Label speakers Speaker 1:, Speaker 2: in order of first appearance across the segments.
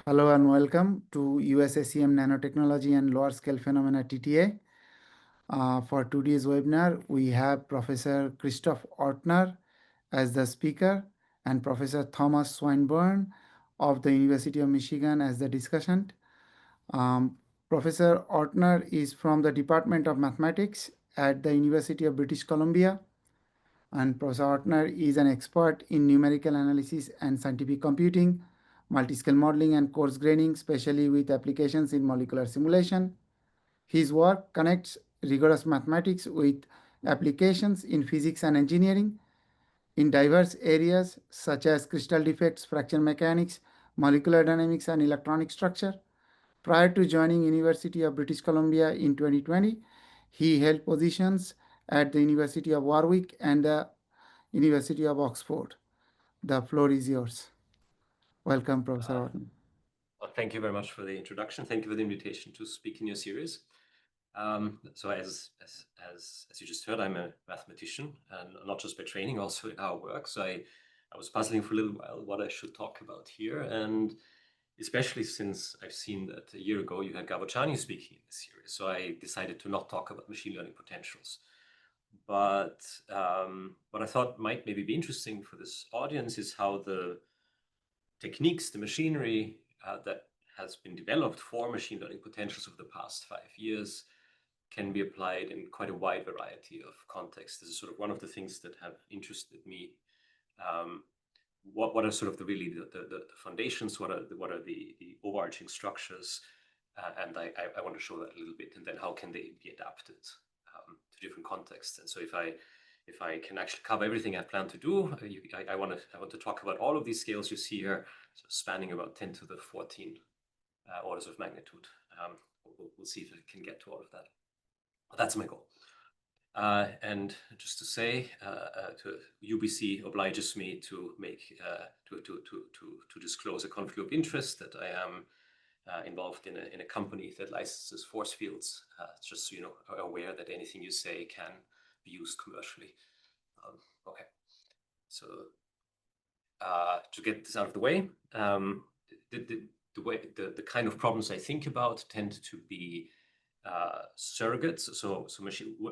Speaker 1: Hello and welcome to USACM Nanotechnology and Lower Scale Phenomena TTA. For today's webinar, we have Professor Christoph Ortner as the speaker and Professor Thomas Swinburne of the University of Michigan as the discussant. Professor Ortner is from the Department of Mathematics at the University of British Columbia. And Professor Ortner is an expert in numerical analysis and scientific computing, multi-scale modeling, and coarse graining, especially with applications in molecular simulation. His work connects rigorous mathematics with applications in physics and engineering in diverse areas such as crystal defects, fracture mechanics, molecular dynamics, and electronic structure. Prior to joining University of British Columbia in 2020, he held positions at the University of Warwick and the University of Oxford. The floor is yours. Welcome, Professor Ortner.
Speaker 2: Well, thank you very much for the introduction. Thank you for the invitation to speak in your series. So as you just heard, I'm a mathematician, and not just by training, also in our work. So I was puzzling for a little while what I should talk about here, and especially since I've seen that a year ago you had Gabachani speaking in this series. So I decided to not talk about machine learning potentials. But what I thought might maybe be interesting for this audience is how the techniques, the machinery that has been developed for machine learning potentials over the past 5 years can be applied in quite a wide variety of contexts. This is sort of one of the things that have interested me. What are sort of the foundations? What are the overarching structures? And I want to show that a little bit, and then how can they be adapted to different contexts. And so if I can actually cover everything I plan to do, I want to talk about all of these scales you see here, so spanning about 10 to the 14 orders of magnitude. We'll see if I can get to all of that. But that's my goal. And just to say, UBC obliges me to make to disclose a conflict of interest that I am involved in a company that licenses force fields. Just so you know, aware that anything you say can be used commercially. Okay, so to get this out of the way, the kind of problems I think about tend to be surrogates. So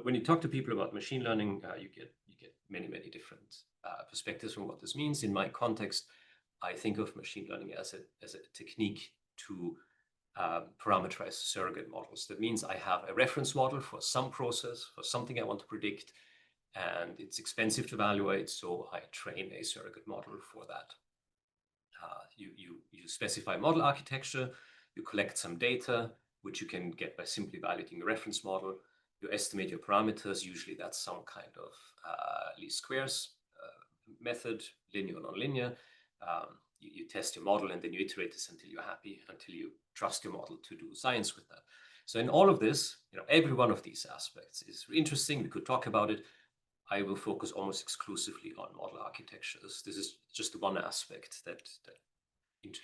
Speaker 2: when you talk to people about machine learning, you get many different perspectives on what this means. In my context, I think of machine learning as a technique to parameterize surrogate models. That means I have a reference model for some process, for something I want to predict, and it's expensive to evaluate, so I train a surrogate model for that. You specify model architecture, you collect some data, which you can get by simply evaluating a reference model. You estimate your parameters. Usually that's some kind of least squares method, linear or nonlinear. You test your model and then you iterate this until you're happy, until you trust your model to do science with that. So in all of this, every one of these aspects is interesting. We could talk about it. I will focus almost exclusively on model architectures. This is just the one aspect that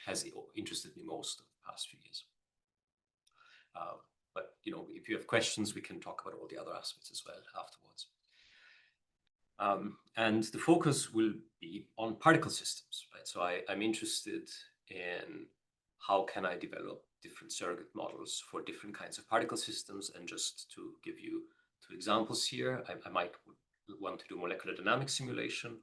Speaker 2: has interested me most of the past few years. But if you have questions, we can talk about all the other aspects as well afterwards. And the focus will be on particle systems, right? So I'm interested in how can I develop different surrogate models for different kinds of particle systems. And just to give you 2 examples here, I might want to do molecular dynamics simulation.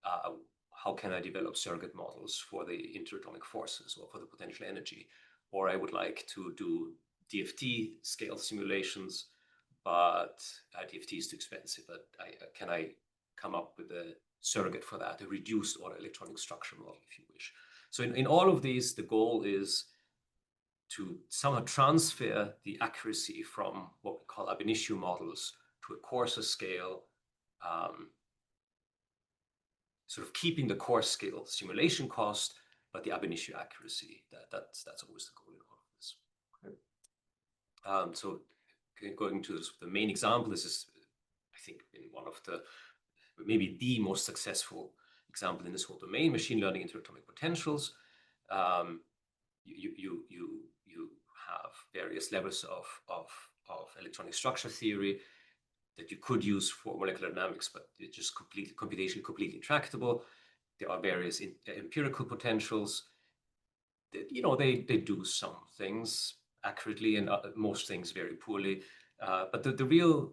Speaker 2: How can I develop surrogate models for the interatomic forces or for the potential energy? Or I would like to do DFT scale simulations, but DFT is too expensive. But can I come up with a surrogate for that, a reduced order electronic structure model, if you wish? So in all of these, the goal is to somehow transfer the accuracy from what we call ab initio models to a coarser scale, sort of keeping the coarse scale simulation cost, but the ab initio accuracy. That's always the goal in all of this. So going to the main example, this is, I think, in one of the, maybe the most successful example in this whole domain, machine learning interatomic potentials. You have various levels of electronic structure theory that you could use for molecular dynamics, but it's just computationally completely intractable. There are various empirical potentials. they do some things accurately and most things very poorly. But the real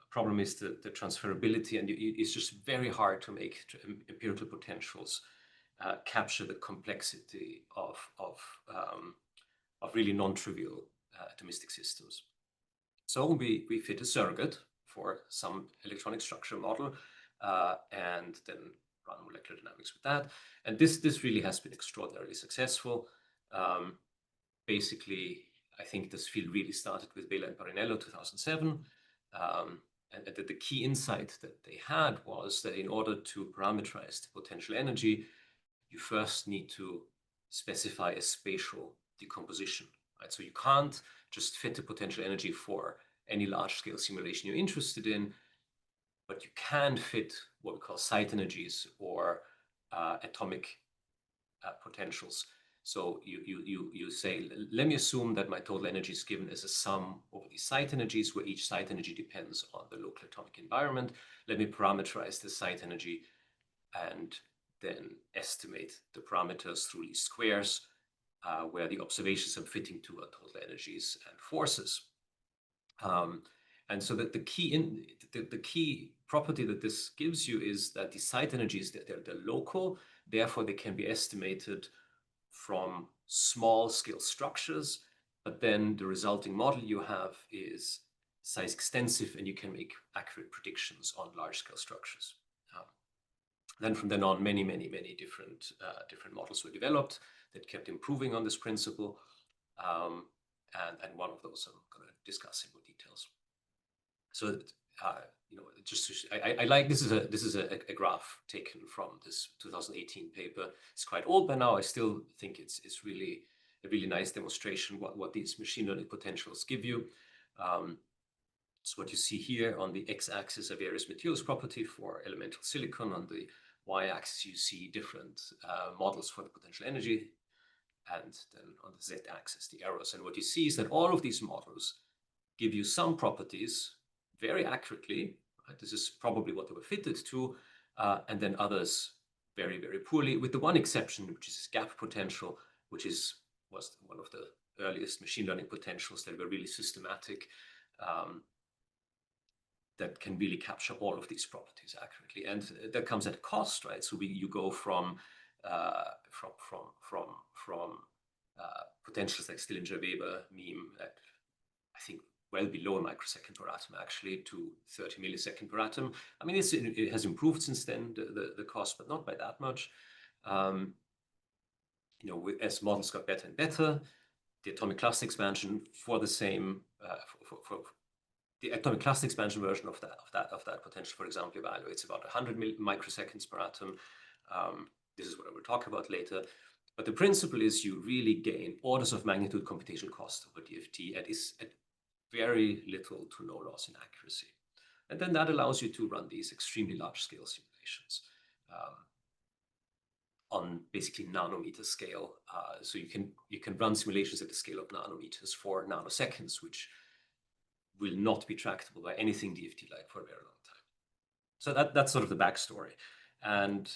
Speaker 2: problem is the transferability, and it's just very hard to make empirical potentials capture the complexity of really non-trivial atomistic systems. So we fit a surrogate for some electronic structure model, and then run molecular dynamics with that. And this really has been extraordinarily successful. Basically, I think this field really started with Vela and Parinello 2007. And the key insight that they had was that in order to parameterize the potential energy, you first need to specify a spatial decomposition, right? So you can't just fit the potential energy for any large-scale simulation you're interested in, but you can fit what we call site energies or atomic potentials. So you say, let me assume that my total energy is given as a sum over these site energies, where each site energy depends on the local atomic environment. Let me parameterize the site energy and then estimate the parameters through least squares, where the observations are fitting to our total energies and forces. And so that the key property that this gives you is that the site energies, they're local, therefore they can be estimated from small scale structures, but then the resulting model you have is size extensive, and you can make accurate predictions on large scale structures. Then from then on, many different models were developed that kept improving on this principle, and one of those I'm going to discuss in more details. So, I like this is a graph taken from this 2018 paper. It's quite old by now. I still think it's really a really nice demonstration what these machine learning potentials give you. So what you see here on the x-axis are various materials property for elemental silicon. On the y-axis, you see different models for the potential energy, and then on the z-axis, the errors. And what you see is that all of these models give you some properties very accurately. Right? This is probably what they were fitted to, and then others very poorly, with the one exception, which is gap potential, which was one of the earliest machine learning potentials that were really systematic, that can really capture all of these properties accurately, and that comes at a cost, right? So you go from potentials like Stillinger-Weber mean at, I think, well below a microsecond per atom, actually, to 30 millisecond per atom. I mean, it has improved since then, the cost, but not by that much. As models got better and better, the atomic cluster expansion for the same the atomic cluster expansion version of that potential, for example, evaluates about 100 microseconds per atom. This is what I will talk about later. But the principle is you really gain orders of magnitude computational cost over DFT at very little to no loss in accuracy. And then that allows you to run these extremely large scale simulations on basically nanometer scale. So you can run simulations at the scale of nanometers for nanoseconds, which will not be tractable by anything DFT-like for a very long time. So that's sort of the backstory. And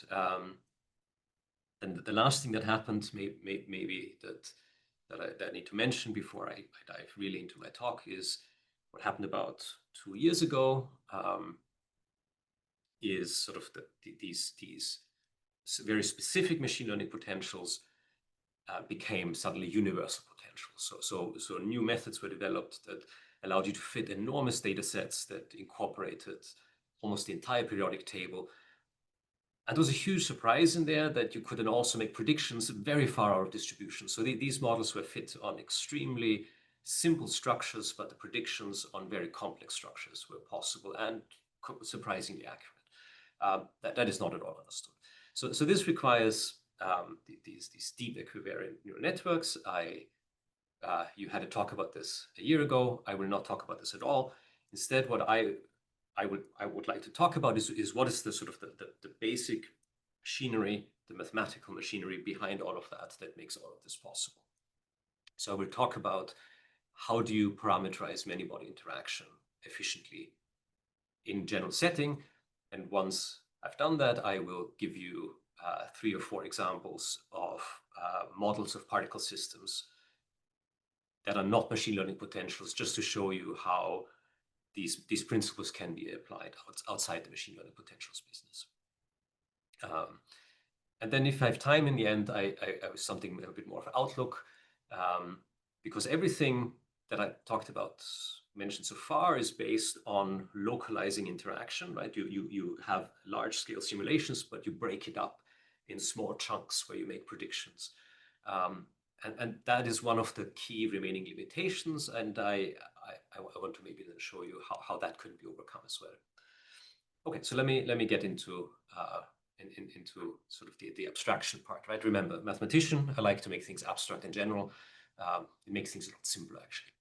Speaker 2: then the last thing that happened, maybe that I need to mention before I dive really into my talk, is what happened about 2 years ago. Is sort of these very specific machine learning potentials became suddenly universal potentials. So new methods were developed that allowed you to fit enormous data sets that incorporated almost the entire periodic table. And there was a huge surprise in there that you could then also make predictions very far out of distribution. So these models were fit on extremely simple structures, but the predictions on very complex structures were possible and surprisingly accurate. That is not at all understood. So this requires these deep equivariant neural networks. You had a talk about this a year ago. I will not talk about this at all. Instead, what I would like to talk about is what is the sort of the basic machinery, the mathematical machinery behind all of that makes all of this possible. So I will talk about how do you parameterize many-body interaction efficiently in general setting. And once I've done that, I will give you 3 or 4 examples of models of particle systems that are not machine learning potentials, just to show you how these principles can be applied outside the machine learning potentials business. And then if I have time in the end, I something a bit more of an outlook, because everything that I talked about, mentioned so far, is based on localizing interaction, right? You have large scale simulations, but you break it up in small chunks where you make predictions. And that is one of the key remaining limitations. And I want to maybe then show you how that could be overcome as well. Okay, so let me get into sort of the abstraction part, right? Remember, mathematician, I like to make things abstract in general. It makes things a lot simpler, actually.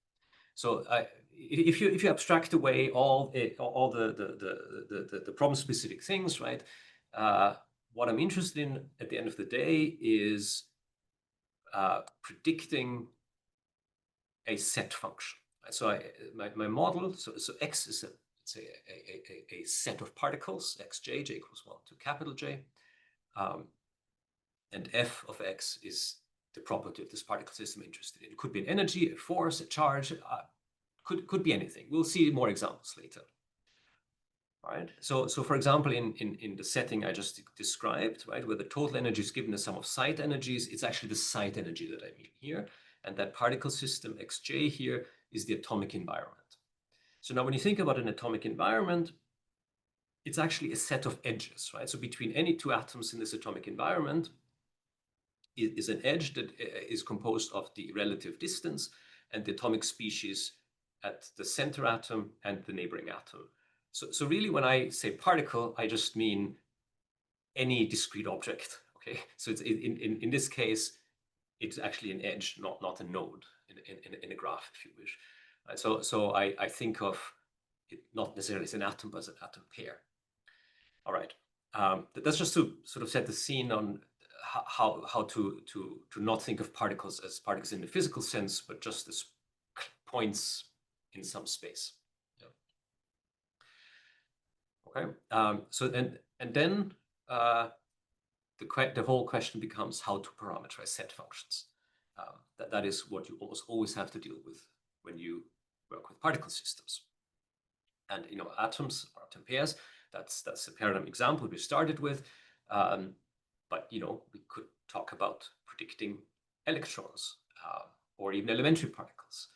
Speaker 2: So if you abstract away all the problem-specific things, right? What I'm interested in at the end of the day is predicting a set function. So my model, so X is a set of particles, xj, j equals 1 to capital J. And f of x is the property of this particle system I'm interested in. It could be an energy, a force, a charge, could be anything. We'll see more examples later. All right. So for example, in the setting I just described, right, where the total energy is given the sum of site energies, it's actually the site energy that I mean here. And that particle system xj here is the atomic environment. So now when you think about an atomic environment, it's actually a set of edges, right? So between any two atoms in this atomic environment is an edge that is composed of the relative distance and the atomic species at the center atom and the neighboring atom. So really, when I say particle, I just mean any discrete object, okay? So it's in this case, it's actually an edge, not a node in a graph, if you wish. Right? So I think of it not necessarily as an atom, but as an atom pair. All right, that's just to sort of set the scene on how to not think of particles as particles in the physical sense, but just as points in some space. Yeah. Okay, so and then the whole question becomes how to parameterize set functions. That is what you almost always have to deal with when you work with particle systems. And atoms or atom pairs, that's the paradigm example we started with. But we could talk about predicting electrons or even elementary particles.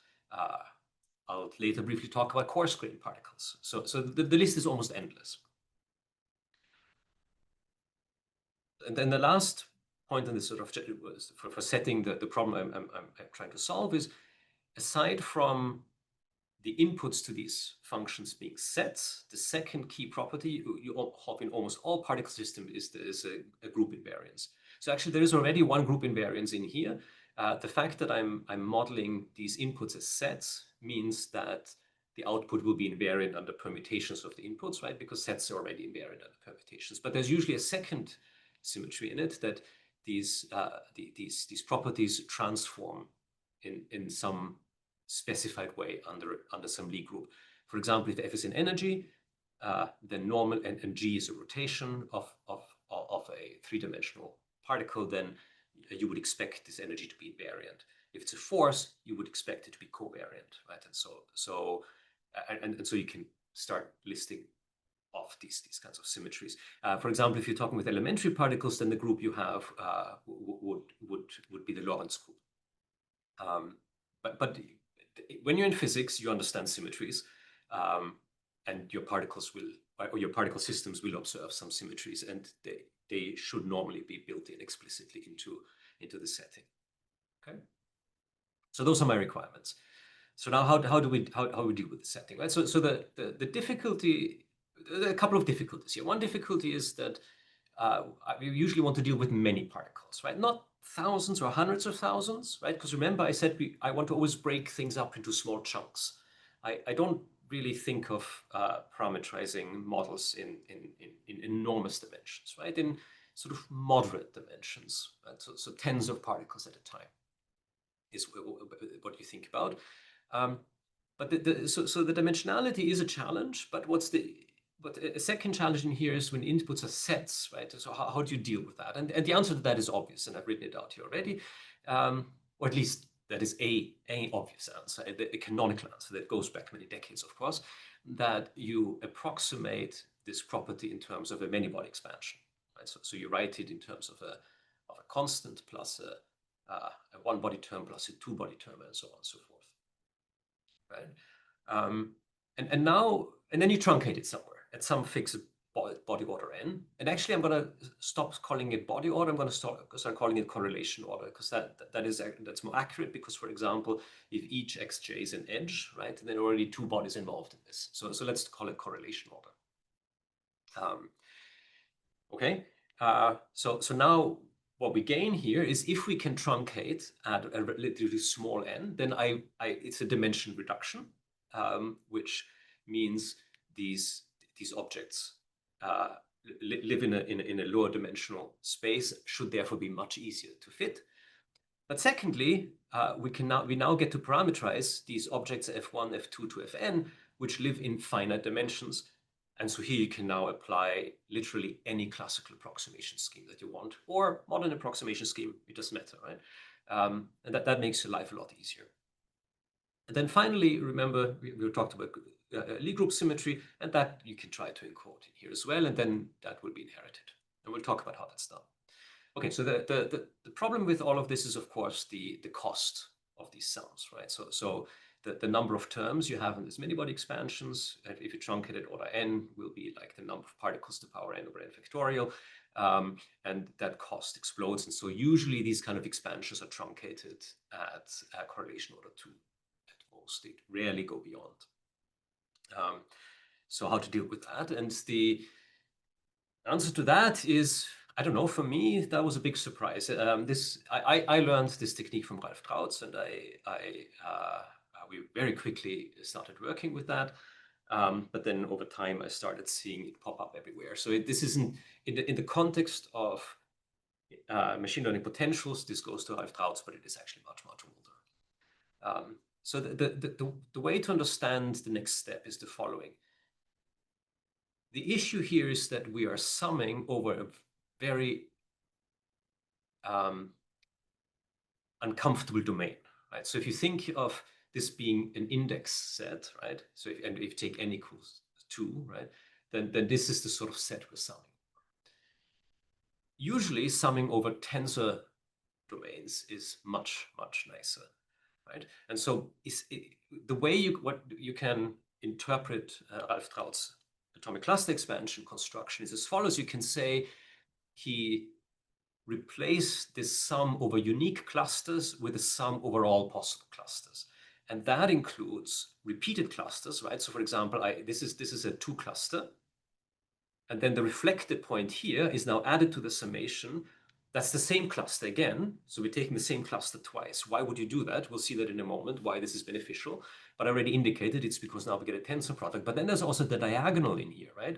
Speaker 2: I'll later briefly talk about coarse-grained particles. So the list is almost endless. And then the last point in this sort of for setting the problem I'm trying to solve is, aside from the inputs to these functions being sets, the second key property you have in almost all particle systems is a group invariance. So actually there is already one group invariance in here. The fact that I'm modeling these inputs as sets means that the output will be invariant under permutations of the inputs, right? Because sets are already invariant under permutations. But there's usually a second symmetry in it, that these properties transform in some specified way under some Lie group. For example, if F is in energy, then normal and G is a rotation of a three-dimensional particle, then you would expect this energy to be invariant. If it's a force, you would expect it to be covariant, right? And so you can start listing off these kinds of symmetries. For example, if you're talking with elementary particles, then the group you have would be the Lorentz group. But when you're in physics, you understand symmetries, and your particles your particle systems will observe some symmetries, and they should normally be built in explicitly into the setting. Okay, so those are my requirements. So now, how do we deal with the setting, right? So the difficulty, there are a couple of difficulties here. One difficulty is that we usually want to deal with many particles, right? Not thousands or hundreds of thousands, right? Because remember, I said I want to always break things up into small chunks. I don't really think of parameterizing models in enormous dimensions, right? In sort of moderate dimensions, right? So tens of particles at a time is what you think about. But so the dimensionality is a challenge, but what's the but a second challenge in here is when inputs are sets, right? So how do you deal with that? And the answer to that is obvious, and I've written it out here already, or at least that is a obvious answer, a canonical answer that goes back many decades, of course, that you approximate this property in terms of a many-body expansion, right? So you write it in terms of a constant plus a one-body term plus a two-body term, and so on and so forth, right? And then you truncate it somewhere at some fixed body order n. And actually, I'm going to stop calling it body order. I'm going to start calling it correlation order, because that's more accurate. Because, for example, if each xj is an edge, right, then already two bodies involved in this. So let's call it correlation order. Okay. So now what we gain here is if we can truncate at a relatively small n, then it's a dimension reduction, which means these objects live in a lower dimensional space, should therefore be much easier to fit. But secondly, we now get to parameterize these objects f1, f2 to fn, which live in finite dimensions. And so here you can now apply literally any classical approximation scheme that you want, or modern approximation scheme, it doesn't matter, right? And that makes your life a lot easier. And then finally, remember, we talked about Lie group symmetry, and that you can try to encode in here as well, and then that will be inherited. And we'll talk about how that's done. Okay, so the problem with all of this is, of course, the cost of these sums, right? So the number of terms you have in these many-body expansions, if you truncate it order n, will be like the number of particles to the power n over n factorial, and that cost explodes. And so usually these kind of expansions are truncated at correlation order 2 at most. They rarely go beyond. So how to deal with that? And the answer to that is, I don't know, for me, that was a big surprise. I learned this technique from Ralf Trautz, and we very quickly started working with that. But then over time, I started seeing it pop up everywhere. So this isn't, in the context of machine learning potentials, this goes to Ralf Trautz, but it is actually much, much older. So the way to understand the next step is the following. The issue here is that we are summing over a very uncomfortable domain, right? So if you think of this being an index set, right? So if you take n equals 2, right? Then this is the sort of set we're summing. Usually summing over tensor domains is much, much nicer, right? And so the way you can interpret Ralf Trautz' atomic cluster expansion construction is as follows. You can say he replaced this sum over unique clusters with a sum over all possible clusters. And that includes repeated clusters, right? So for example, this is a 2 cluster. And then the reflected point here is now added to the summation. That's the same cluster again. So we're taking the same cluster twice. Why would you do that? We'll see that in a moment, why this is beneficial. But I already indicated it's because now we get a tensor product. But then there's also the diagonal in here, right?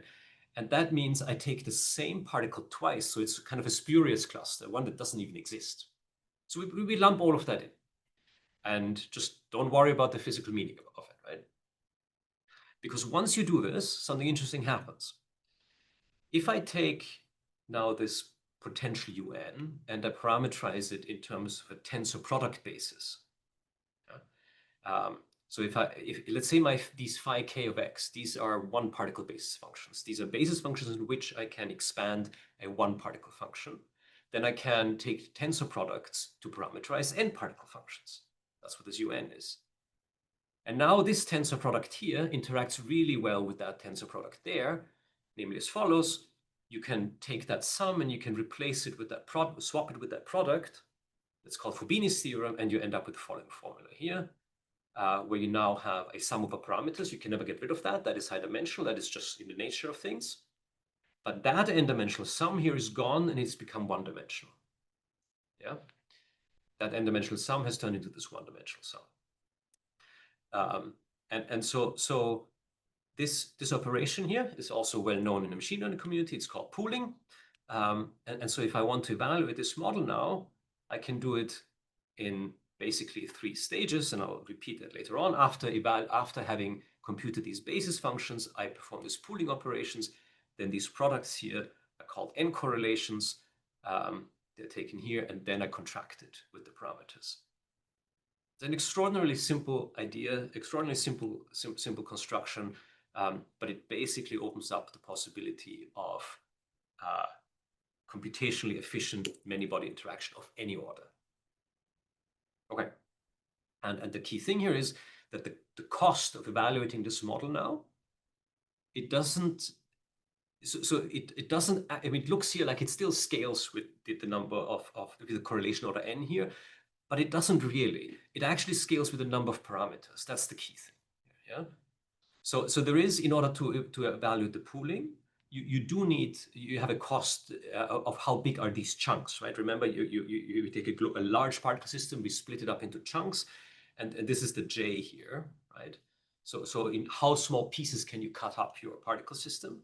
Speaker 2: And that means I take the same particle twice. So it's kind of a spurious cluster, one that doesn't even exist. So we lump all of that in. And just don't worry about the physical meaning of it, right? Because once you do this, something interesting happens. If I take now this potential UN and I parameterize it in terms of a tensor product basis. So if let's say these phi k of x, these are one particle basis functions. These are basis functions in which I can expand a one particle function. Then I can take tensor products to parameterize n particle functions. That's what this UN is. And now this tensor product here interacts really well with that tensor product there, namely as follows. You can take that sum and you can replace it with that swap it with that product. That's called Fubini's theorem, and you end up with the following formula here, where you now have a sum over parameters. You can never get rid of that. That is high dimensional. That is just in the nature of things. But that n-dimensional sum here is gone, and it's become one-dimensional. Yeah, that n-dimensional sum has turned into this one-dimensional sum. And so this operation here is also well known in the machine learning community. It's called pooling. And so if I want to evaluate this model now, I can do it in basically 3 stages, and I'll repeat that later on after having computed these basis functions, I perform these pooling operations, then these products here are called n correlations. They're taken here, and then I contract it with the parameters. It's an extraordinarily simple idea, extraordinarily simple construction, but it basically opens up the possibility of computationally efficient many-body interaction of any order. Okay, and the key thing here is that the cost of evaluating this model now, it doesn't, it doesn't, I mean, it looks here like it still scales with the number of with the correlation order n here, but it doesn't really. It actually scales with the number of parameters. That's the key thing. Yeah. So there is, in order to evaluate the pooling, you have a cost of how big are these chunks, right? Remember, you take a large particle system, we split it up into chunks, and this is the J here, right? So in how small pieces can you cut up your particle system?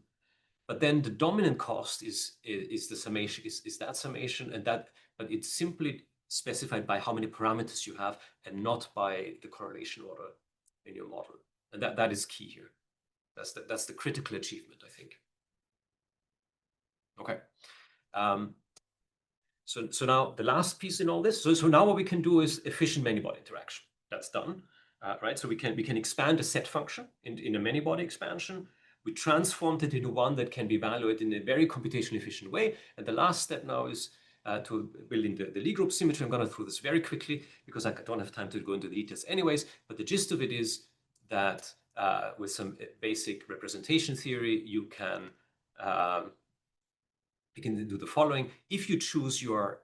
Speaker 2: But then the dominant cost is the summation, is that summation, and that, but it's simply specified by how many parameters you have and not by the correlation order in your model. And that is key here. That's the critical achievement, I think. Okay. So now the last piece in all this. So now what we can do is efficient many-body interaction. That's done, right? So we can expand a set function in a many-body expansion. We transformed it into one that can be evaluated in a very computationally efficient way. And the last step now is to building the Lie group symmetry. I'm going to through this very quickly because I don't have time to go into the details anyways. But the gist of it is that with some basic representation theory, you can do the following. If you choose your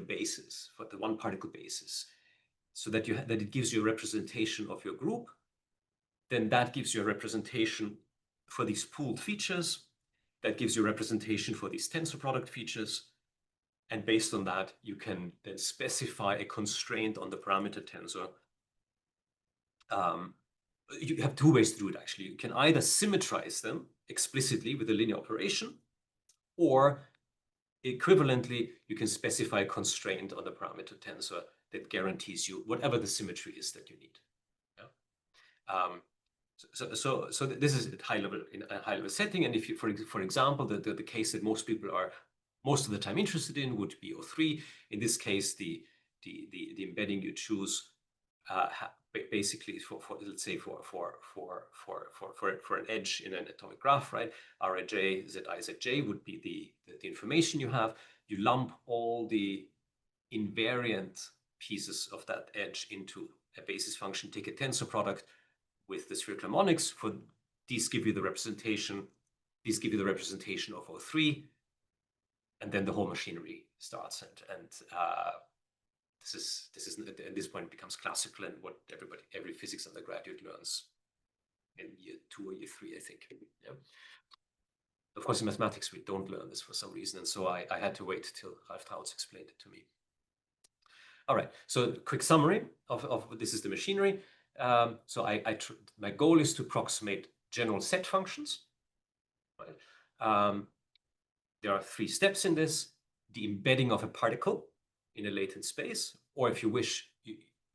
Speaker 2: basis for the one particle basis, so that it gives you a representation of your group, then that gives you a representation for these pooled features. That gives you a representation for these tensor product features. And based on that, you can then specify a constraint on the parameter tensor. You have two ways to do it, actually. You can either symmetrize them explicitly with a linear operation, or equivalently, you can specify a constraint on the parameter tensor that guarantees you whatever the symmetry is that you need. Yeah? So this is at high level, in a high level setting. And if you, for example, the case that most people are most of the time interested in would be O3. In this case, the embedding you choose basically for let's say for an edge in an atomic graph, right? Rij, Zi, Zj would be the information you have. You lump all the invariant pieces of that edge into a basis function, take a tensor product with the spherical harmonics. For these give you the representation. These give you the representation of O3, and then the whole machinery starts. And this is at this point becomes classical and what every physics undergraduate learns in year 2 or year 3, I think. Yeah. Of course, in mathematics we don't learn this for some reason, and so I had to wait till Ralf Trautz explained it to me. All right. So quick summary of this is the machinery. So my goal is to approximate general set functions. Right? There are 3 steps in this: the embedding of a particle in a latent space, or if you wish,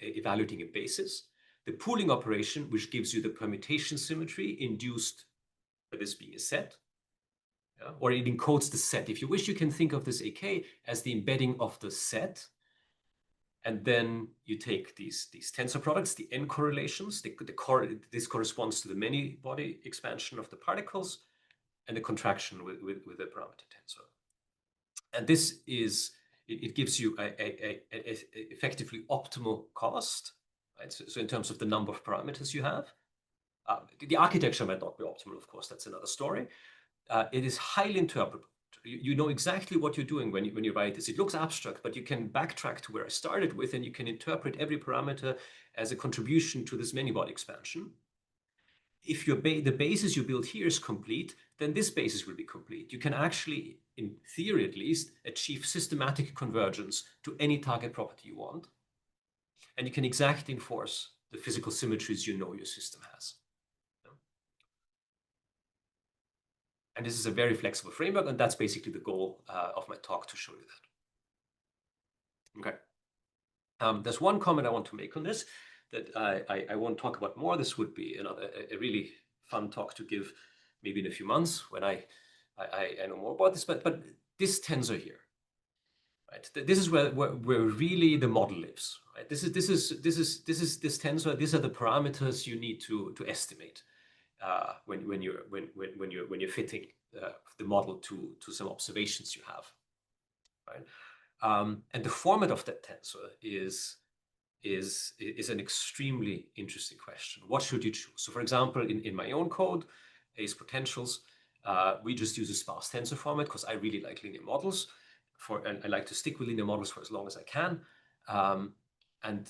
Speaker 2: evaluating a basis, the pooling operation, which gives you the permutation symmetry induced by this being a set, yeah? Or it encodes the set. If you wish, you can think of this AK as the embedding of the set. And then you take these tensor products, the n correlations, this corresponds to the many-body expansion of the particles and the contraction with the parameter tensor. And this is, it gives you a effectively optimal cost, right? So in terms of the number of parameters you have. The architecture might not be optimal, of course, that's another story. It is highly interpretable. You know exactly what you're doing when you write this. It looks abstract, but you can backtrack to where I started with, and you can interpret every parameter as a contribution to this many-body expansion. If the basis you build here is complete, then this basis will be complete. You can actually, in theory at least, achieve systematic convergence to any target property you want. And you can exactly enforce the physical symmetries you know your system has. And this is a very flexible framework, and that's basically the goal of my talk, to show you that. Okay. There's one comment I want to make on this. that I won't talk about more. This would be a really fun talk to give maybe in a few months when I know more about this. But this tensor here, right? This is where really the model lives, right? This tensor. These are the parameters you need to estimate when you're fitting the model to some observations you have, right? And the format of that tensor is an extremely interesting question. What should you choose? So for example, in my own code, ACE potentials, we just use a sparse tensor format because I really like linear models and I like to stick with linear models for as long as I can. And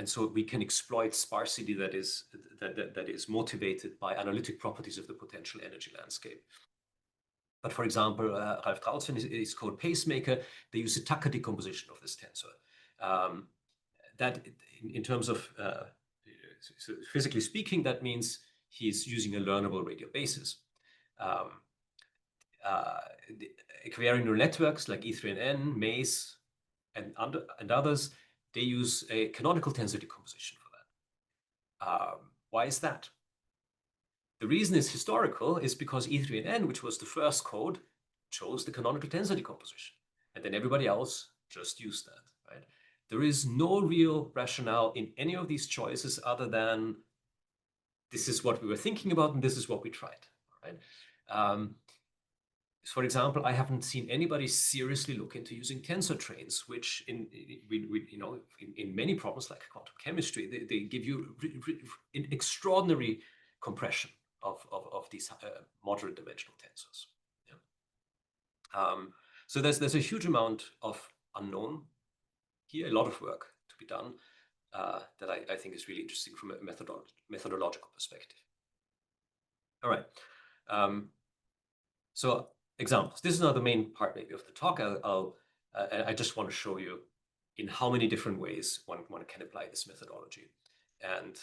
Speaker 2: so we can exploit sparsity that is motivated by analytic properties of the potential energy landscape. But for example, Ralf Trautz in his code Pacemaker, they use a Tucker decomposition of this tensor. That in terms of so physically speaking, that means he's using a learnable radial basis. The equivariant neural networks like E3N, MACE, and others, they use a canonical tensor decomposition for that. Why is that? The reason it's historical is because E3N, which was the first code, chose the canonical tensor decomposition. And then everybody else just used that, right? There is no real rationale in any of these choices other than this is what we were thinking about and this is what we tried, right? For example, I haven't seen anybody seriously look into using tensor trains, which in many problems like quantum chemistry, they give you an extraordinary compression of these moderate dimensional tensors. Yeah. So there's a huge amount of unknown here, a lot of work to be done that I think is really interesting from a methodological perspective. All right. So examples. This is not the main part maybe of the talk. I just want to show you in how many different ways one can apply this methodology. And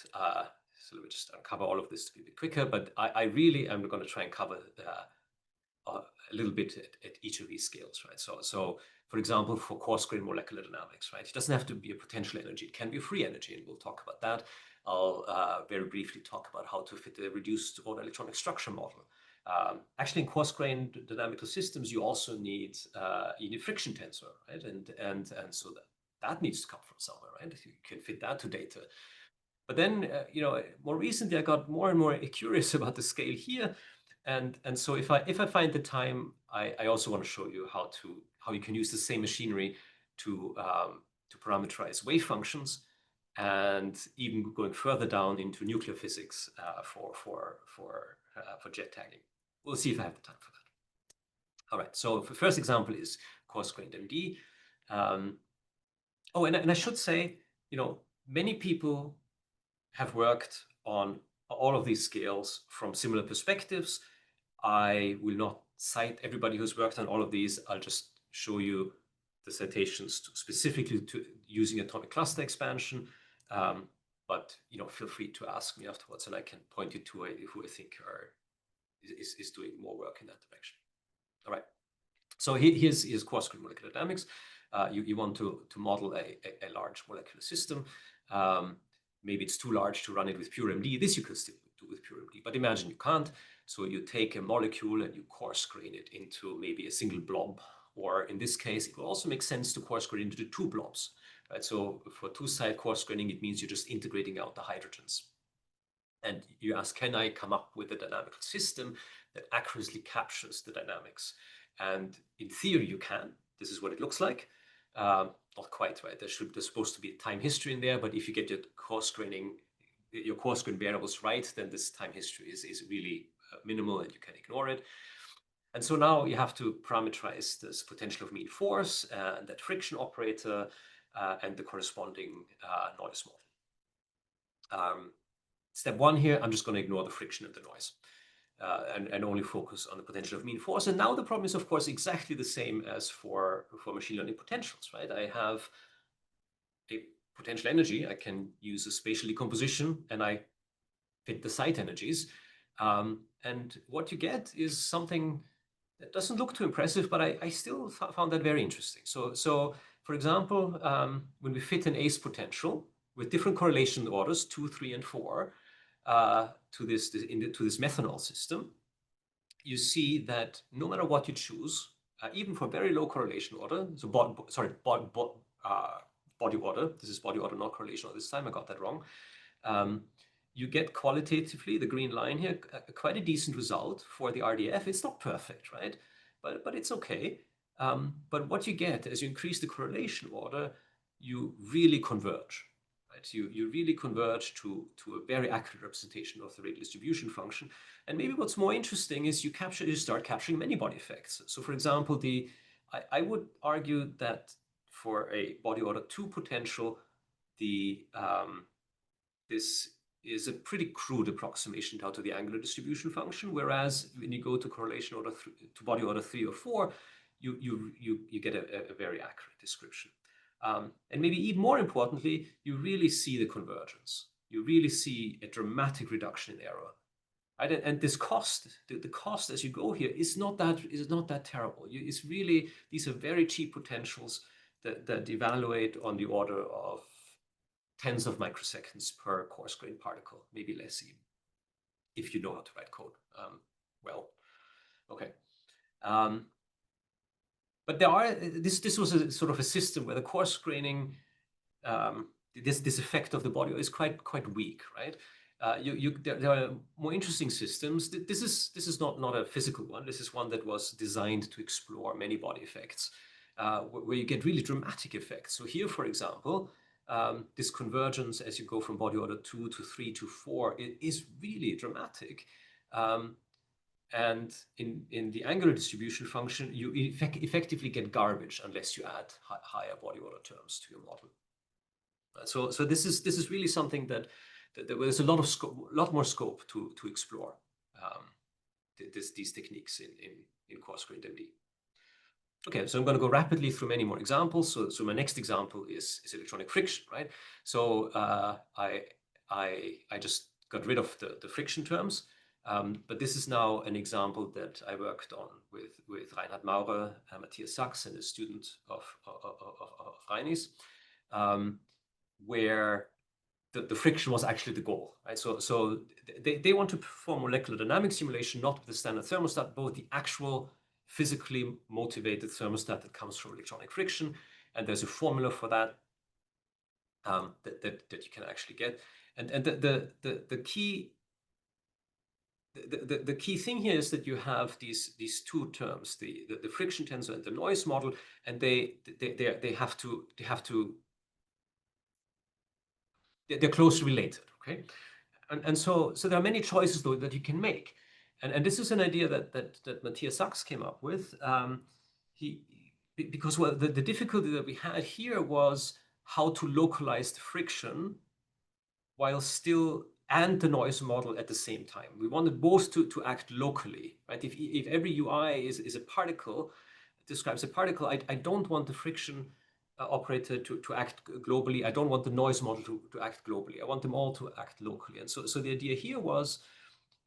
Speaker 2: so let me just uncover all of this to be a bit quicker, but I really am going to try and cover a little bit at each of these scales, right? So for example, for coarse-grained molecular dynamics, right? It doesn't have to be a potential energy. It can be a free energy, and we'll talk about that. I'll very briefly talk about how to fit a reduced order electronic structure model. Actually, in coarse-grained dynamical systems, you also need friction tensor, right? And so that needs to come from somewhere, right? You can fit that to data. But then, more recently, I got more and more curious about the scale here, and so if I find the time, I also want to show you how you can use the same machinery to parameterize wave functions, and even going further down into nuclear physics for jet tagging. We'll see if I have the time for that. All right. So the first example is coarse-grained MD. And I should say, many people have worked on all of these scales from similar perspectives. I will not cite everybody who's worked on all of these. I'll just show you the citations specifically to using atomic cluster expansion. But feel free to ask me afterwards, and I can point you to who I think is doing more work in that direction. All right. So here's coarse-grained molecular dynamics. You want to model a large molecular system. Maybe it's too large to run it with pure MD. This you can still do with pure MD, but imagine you can't. So you take a molecule and you coarse-grain it into maybe a single blob, or in this case, it will also make sense to coarse-grain into the two blobs, right? So for two-side coarse-graining, it means you're just integrating out the hydrogens. And you ask, can I come up with a dynamical system that accurately captures the dynamics? And in theory, you can. This is what it looks like. Not quite, right? There's supposed to be a time history in there, but if you get your coarse-grain variables right, then this time history is really minimal and you can ignore it. And so now you have to parameterize this potential of mean force and that friction operator and the corresponding noise model. Step one here, I'm just going to ignore the friction and the noise and only focus on the potential of mean force. And now the problem is, of course, exactly the same as for machine learning potentials, right? I have a potential energy. I can use a spatial decomposition and I fit the site energies. And what you get is something that doesn't look too impressive, but I still found that very interesting. So for example, when we fit an ACE potential, with different correlation orders, 2, 3, and 4, to this methanol system, you see that no matter what you choose, even for very low correlation order, so body order, this is body order, not correlation order this time, I got that wrong. You get qualitatively, the green line here, quite a decent result for the RDF. It's not perfect, right? But it's okay. But what you get as you increase the correlation order, you really converge. Right? You really converge to a very accurate representation of the radial distribution function. And maybe what's more interesting is you start capturing many body effects. So for example, I would argue that for a body order 2 potential, this is a pretty crude approximation down to the angular distribution function, whereas when you go to correlation order to body order 3 or 4, you get a very accurate description. And maybe even more importantly, you really see the convergence. You really see a dramatic reduction in error. Right? And this cost, the cost as you go here is not that terrible. It's really, these are very cheap potentials that evaluate on the order of tens of microseconds per coarse-grained particle, maybe less even, if you know how to write code well. Okay. But this was a sort of a system where the coarse graining, this effect of the body is quite weak, right? There are more interesting systems. This is not a physical one. This is one that was designed to explore many body effects, where you get really dramatic effects. So here, for example, this convergence as you go from body order 2 to 3 to 4, it is really dramatic. And in the angular distribution function, you effectively get garbage unless you add higher body order terms to your model. So this is really something that there's a lot more scope to explore these techniques in coarse-grained MD. Okay, so I'm going to go rapidly through many more examples. So my next example is electronic friction, right? So I just got rid of the friction terms. But this is now an example that I worked on with Reinhard Maurer, Matthias Sachs, and a student of Reinis, where the friction was actually the goal, right? So they want to perform molecular dynamic simulation, not with the standard thermostat, but with the actual physically motivated thermostat that comes from electronic friction. And there's a formula for that that you can actually get. And the key thing here is that you have these two terms, the friction tensor and the noise model, and they're closely related, okay? And so there are many choices though that you can make, and this is an idea that Matthias Sachs came up with. Because the difficulty that we had here was how to localize the friction while still and the noise model at the same time. We wanted both to act locally, right? If every UI is a particle, describes a particle, I don't want the friction operator to act globally. I don't want the noise model to act globally. I want them all to act locally. And so the idea here was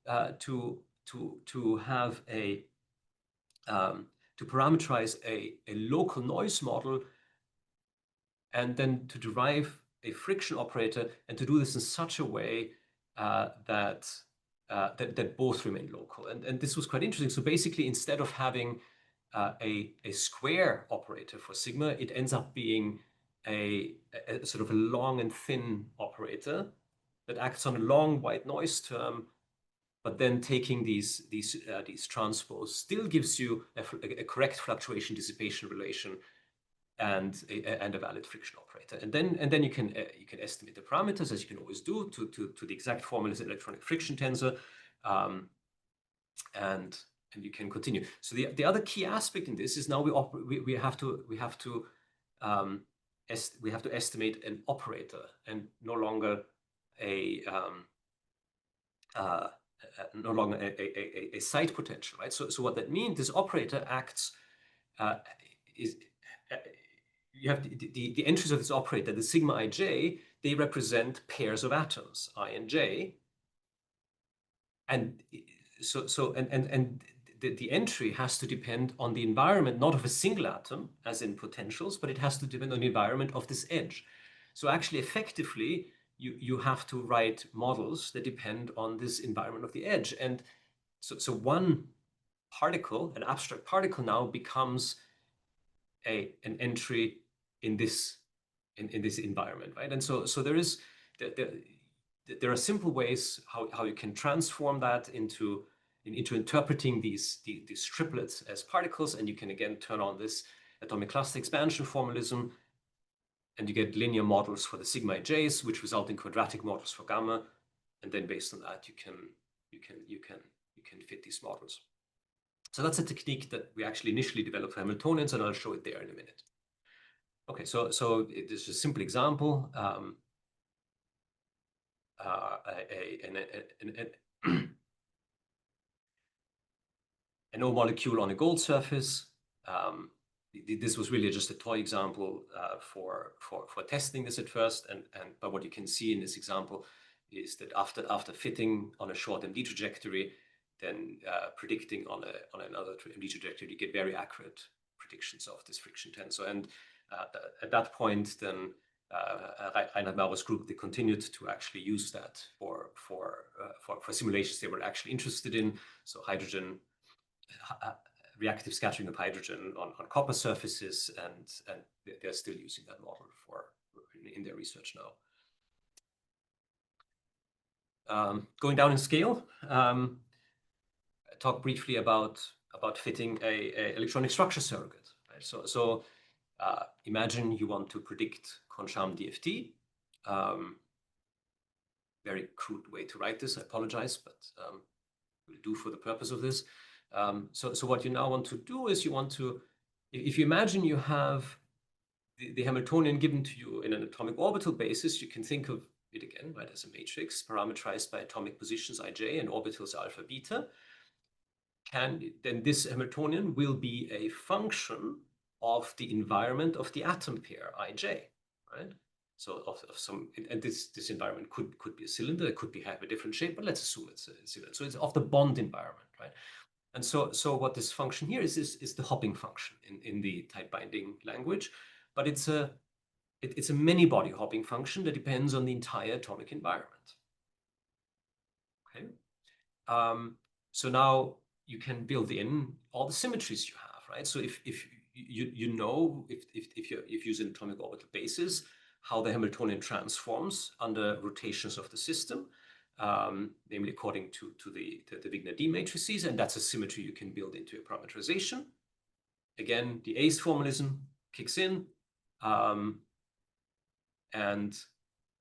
Speaker 2: to have to parameterize a local noise model and then to derive a friction operator, and to do this in such a way that both remain local. And this was quite interesting. So basically, instead of having a square operator for sigma, it ends up being a sort of a long and thin operator that acts on a long white noise term, but then taking these transpose still gives you a correct fluctuation dissipation relation and a valid friction operator. And then you can estimate the parameters, as you can always do, to the exact formulas in electronic friction tensor, and you can continue. So the other key aspect in this is now we have to estimate an operator and no longer a site potential, right? So what that means, this operator acts you have the entries of this operator, the sigma ij, they represent pairs of atoms, I and j, and so the entry has to depend on the environment, not of a single atom, as in potentials, but it has to depend on the environment of this edge. So actually, effectively, you have to write models that depend on this environment of the edge. And so one particle, an abstract particle, now becomes an entry in this environment, right? And so there are simple ways how you can transform that into interpreting these triplets as particles, and you can again turn on this atomic cluster expansion formalism, and you get linear models for the sigma ij's, which result in quadratic models for gamma, and then based on that you can fit these models. So that's a technique that we actually initially developed for Hamiltonians, and I'll show it there in a minute. Okay, so it is a simple example. An O molecule on a gold surface. This was really just a toy example for testing this at first, but what you can see in this example is that after fitting on a short MD trajectory, then predicting on another MD trajectory, you get very accurate predictions of this friction tensor. And at that point, then Reinhard Mauer's group, they continued to actually use that for simulations they were actually interested in. So hydrogen, reactive scattering of hydrogen on copper surfaces, and they're still using that model in their research now. Going down in scale, talk briefly about fitting a electronic structure surrogate. Right? So imagine you want to predict Kohn-Sham DFT. Very crude way to write this, I apologize, but we'll do for the purpose of this. So what you now want to do is you want to, if you imagine you have the Hamiltonian given to you in an atomic orbital basis, you can think of it again, right, as a matrix parameterized by atomic positions ij and orbitals alpha beta. Then this Hamiltonian will be a function of the environment of the atom pair ij, right? So of some, and this environment could be a cylinder, it could have a different shape, but let's assume it's a cylinder. So it's of the bond environment, right? And so what this function here is the hopping function in the tight binding language, but it's a many-body hopping function that depends on the entire atomic environment. Okay. So now you can build in all the symmetries you have, right? So if you know if you use an atomic orbital basis, how the Hamiltonian transforms under rotations of the system, namely according to the Wigner-D matrices, and that's a symmetry you can build into a parameterization. Again, the ACE formalism kicks in, and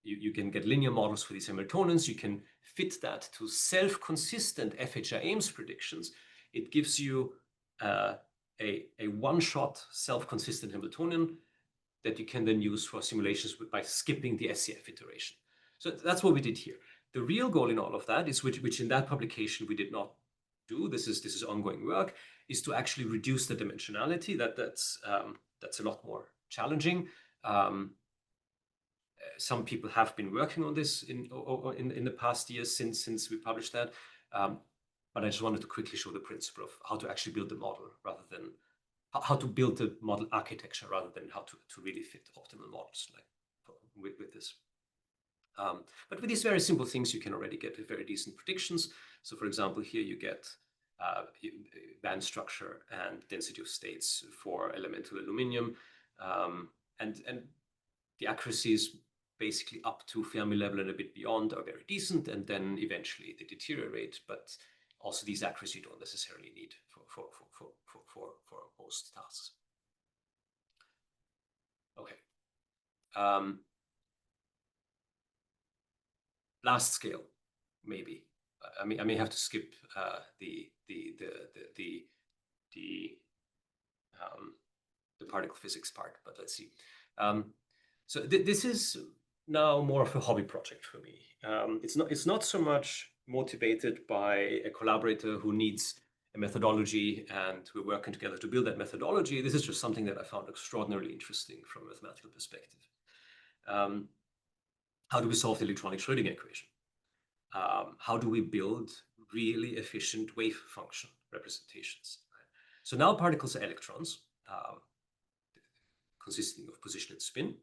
Speaker 2: you can get linear models for these Hamiltonians. You can fit that to self-consistent FHI Ames predictions. It gives you a one-shot self-consistent Hamiltonian that you can then use for simulations by skipping the SCF iteration. So that's what we did here. The real goal in all of that is, which in that publication we did not do, this is ongoing work, is to actually reduce the dimensionality. That's a lot more challenging. Some people have been working on this in the past years since we published that. But I just wanted to quickly show the principle of how to actually build the model rather than how to build the model architecture rather than how to really fit optimal models like with this. But with these very simple things, you can already get very decent predictions. So for example, here you get band structure and density of states for elemental aluminum. And the accuracies basically up to Fermi level and a bit beyond are very decent, and then eventually they deteriorate. But also these accuracies you don't necessarily need for most tasks. Okay. Last scale, maybe. I may have to skip the particle physics part, but let's see. So this is now more of a hobby project for me. It's not so much motivated by a collaborator who needs a methodology and we're working together to build that methodology. This is just something that I found extraordinarily interesting from a mathematical perspective. How do we solve the electronic Schrödinger equation? How do we build really efficient wave function representations? Right? So now particles are electrons, consisting of position and spin.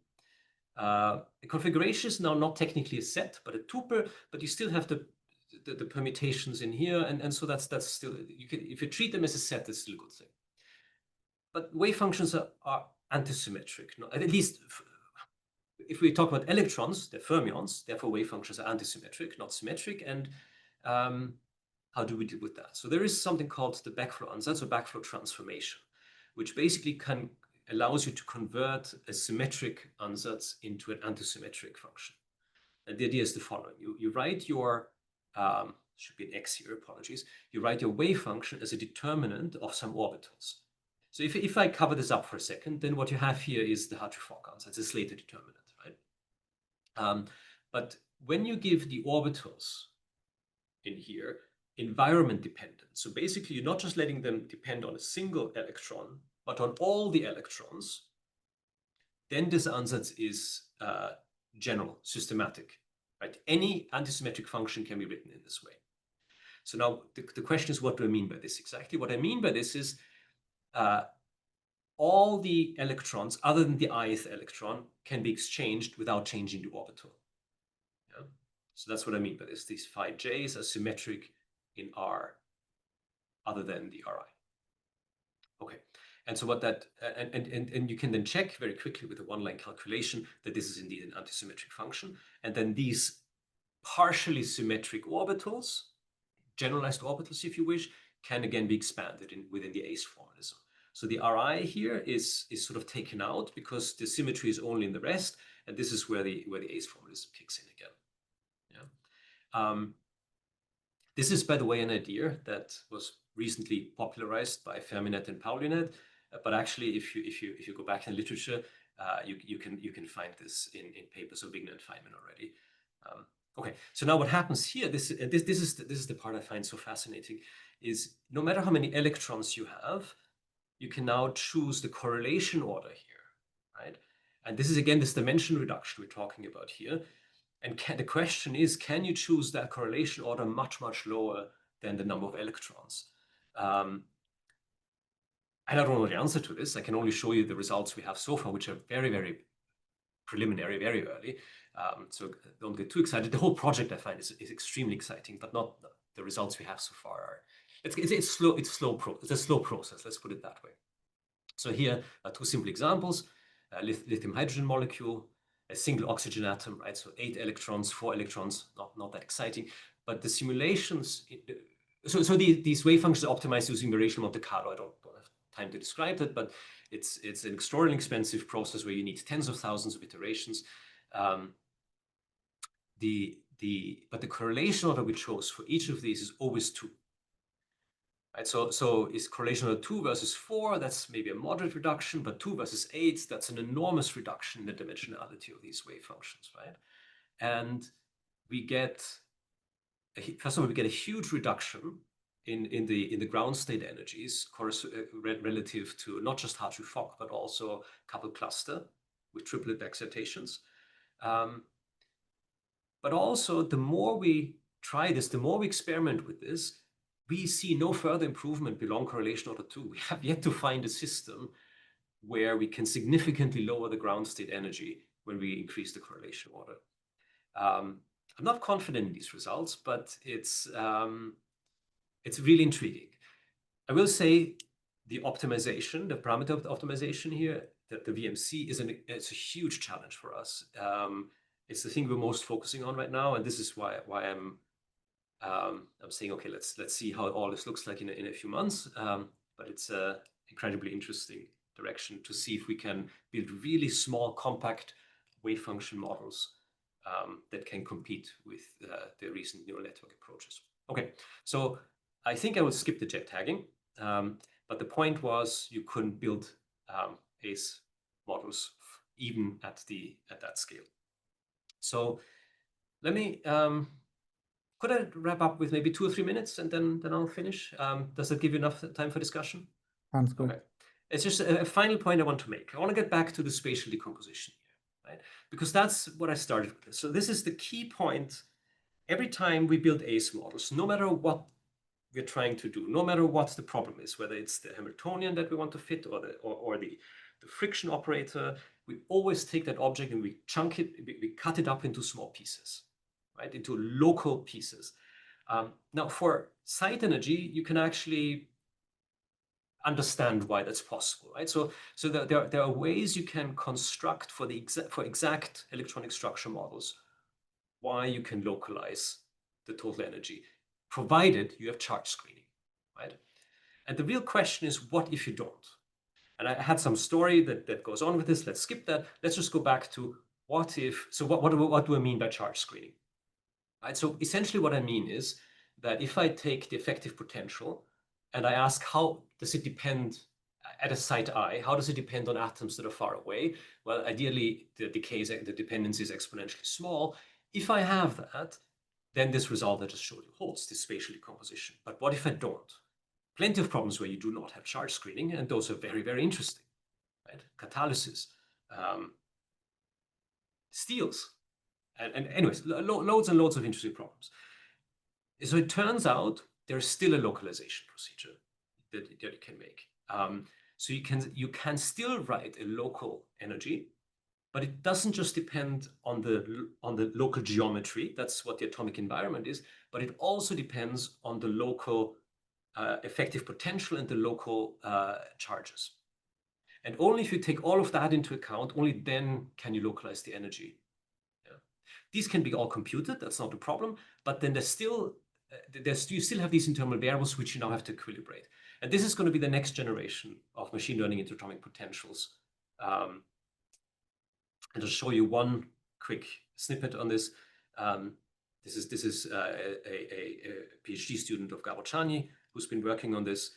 Speaker 2: A configuration is now not technically a set, but a tuple, but you still have the permutations in here, and so that's still, you can, if you treat them as a set, that's still a good thing. But wave functions are antisymmetric, at least if we talk about electrons, they're fermions, therefore wave functions are antisymmetric, not symmetric. And how do we deal with that? So there is something called the backflow ansatz or backflow transformation, which basically allows you to convert a symmetric ansatz into an antisymmetric function. And the idea is the following. You write your, should be an X here, apologies. You write your wave function as a determinant of some orbitals. So if I cover this up for a second, then what you have here is the Hartree-Fock ansatz, a Slater determinant, right? But when you give the orbitals in here environment dependent, so basically you're not just letting them depend on a single electron, but on all the electrons, then this ansatz is general, systematic, right? Any antisymmetric function can be written in this way. So now the question is, what do I mean by this exactly? What I mean by this is all the electrons other than the ith electron can be exchanged without changing the orbital. Yeah? So that's what I mean by this. These phi j's are symmetric in R other than the Ri. Okay. And so what that, and you can then check very quickly with a one-line calculation that this is indeed an antisymmetric function. And then these partially symmetric orbitals, generalized orbitals if you wish, can again be expanded within the ACE formalism. So the Ri here is sort of taken out because the symmetry is only in the rest, and this is where the ACE formalism kicks in again. Yeah. This is, by the way, an idea that was recently popularized by Ferminet and Paulinet. But actually, if you go back in literature, you can find this in papers of Wigner and Feynman already. Okay, so now what happens here? This is the part I find so fascinating. Is no matter how many electrons you have, you can now choose the correlation order here, right? And this is again this dimension reduction we're talking about here. And the question is, can you choose that correlation order much lower than the number of electrons? I don't know the answer to this. I can only show you the results we have so far, which are very preliminary, very early. So don't get too excited. The whole project I find is extremely exciting, but not the results we have so far are. It's slow. It's a slow process. Let's put it that way. So here are two simple examples: lithium hydrogen molecule, a single oxygen atom, right? So 8 electrons, 4 electrons. Not that exciting, but the simulations. So these wave functions are optimized using variation Monte Carlo. I don't have time to describe that, but it's an extraordinarily expensive process where you need tens of thousands of iterations. But the correlation order we chose for each of these is always 2. Right? So is correlation order 2 versus 4? That's maybe a moderate reduction, but 2 versus 8, that's an enormous reduction in the dimensionality of these wave functions, right? And we get first of all, we get a huge reduction in the ground state energies relative to not just Hartree-Fock, but also coupled cluster with triplet excitations. But also, the more we try this, the more we experiment with this, we see no further improvement below correlation order 2. We have yet to find a system where we can significantly lower the ground state energy when we increase the correlation order. I'm not confident in these results, but it's really intriguing. I will say the optimization, the parameter optimization here, the VMC it's a huge challenge for us. It's the thing we're most focusing on right now, and this is why I'm saying, okay, let's see how all this looks like in a few months. But it's an incredibly interesting direction to see if we can build really small, compact wave function models that can compete with the recent neural network approaches. Okay, so I think I will skip the jet tagging, but the point was you couldn't build ACE models even at that scale. So let me, could I wrap up with maybe 2 or 3 minutes and then I'll finish? Does that give you enough time for discussion?
Speaker 1: Sounds good.
Speaker 2: Okay. It's just a final point I want to make. I want to get back to the spatial decomposition here, right? Because that's what I started with. So this is the key point. Every time we build ACE models, no matter what we're trying to do, no matter what the problem is, whether it's the Hamiltonian that we want to fit or the the friction operator. We always take that object and we chunk it, we cut it up into small pieces, right? Into local pieces. Now for site energy, you can actually understand why that's possible, right? So there are ways you can construct for exact electronic structure models why you can localize the total energy, provided you have charge screening, right? And the real question is, what if you don't? And I had some story that goes on with this. Let's skip that. Let's just go back to what if. So what do I mean by charge screening? Right. So essentially, what I mean is that if I take the effective potential and I ask how does it depend at a site I, how does it depend on atoms that are far away? Well, ideally, the dependency is exponentially small. If I have that, then this result I just showed you holds, this spatial decomposition. But what if I don't? Plenty of problems where you do not have charge screening, and those are very, very interesting, right? Catalysis, steels, and anyways, loads and loads of interesting problems. So it turns out there's still a localization procedure that you can make. So you can still write a local energy, but it doesn't just depend on the local geometry. That's what the atomic environment is, but it also depends on the local effective potential and the local charges. And only if you take all of that into account, only then can you localize the energy. Yeah. These can be all computed, that's not a problem, but then you still have these internal variables which you now have to equilibrate. And this is going to be the next generation of machine learning interatomic potentials. And I'll show you one quick snippet on this. This is a PhD student of Garociani who's been working on this,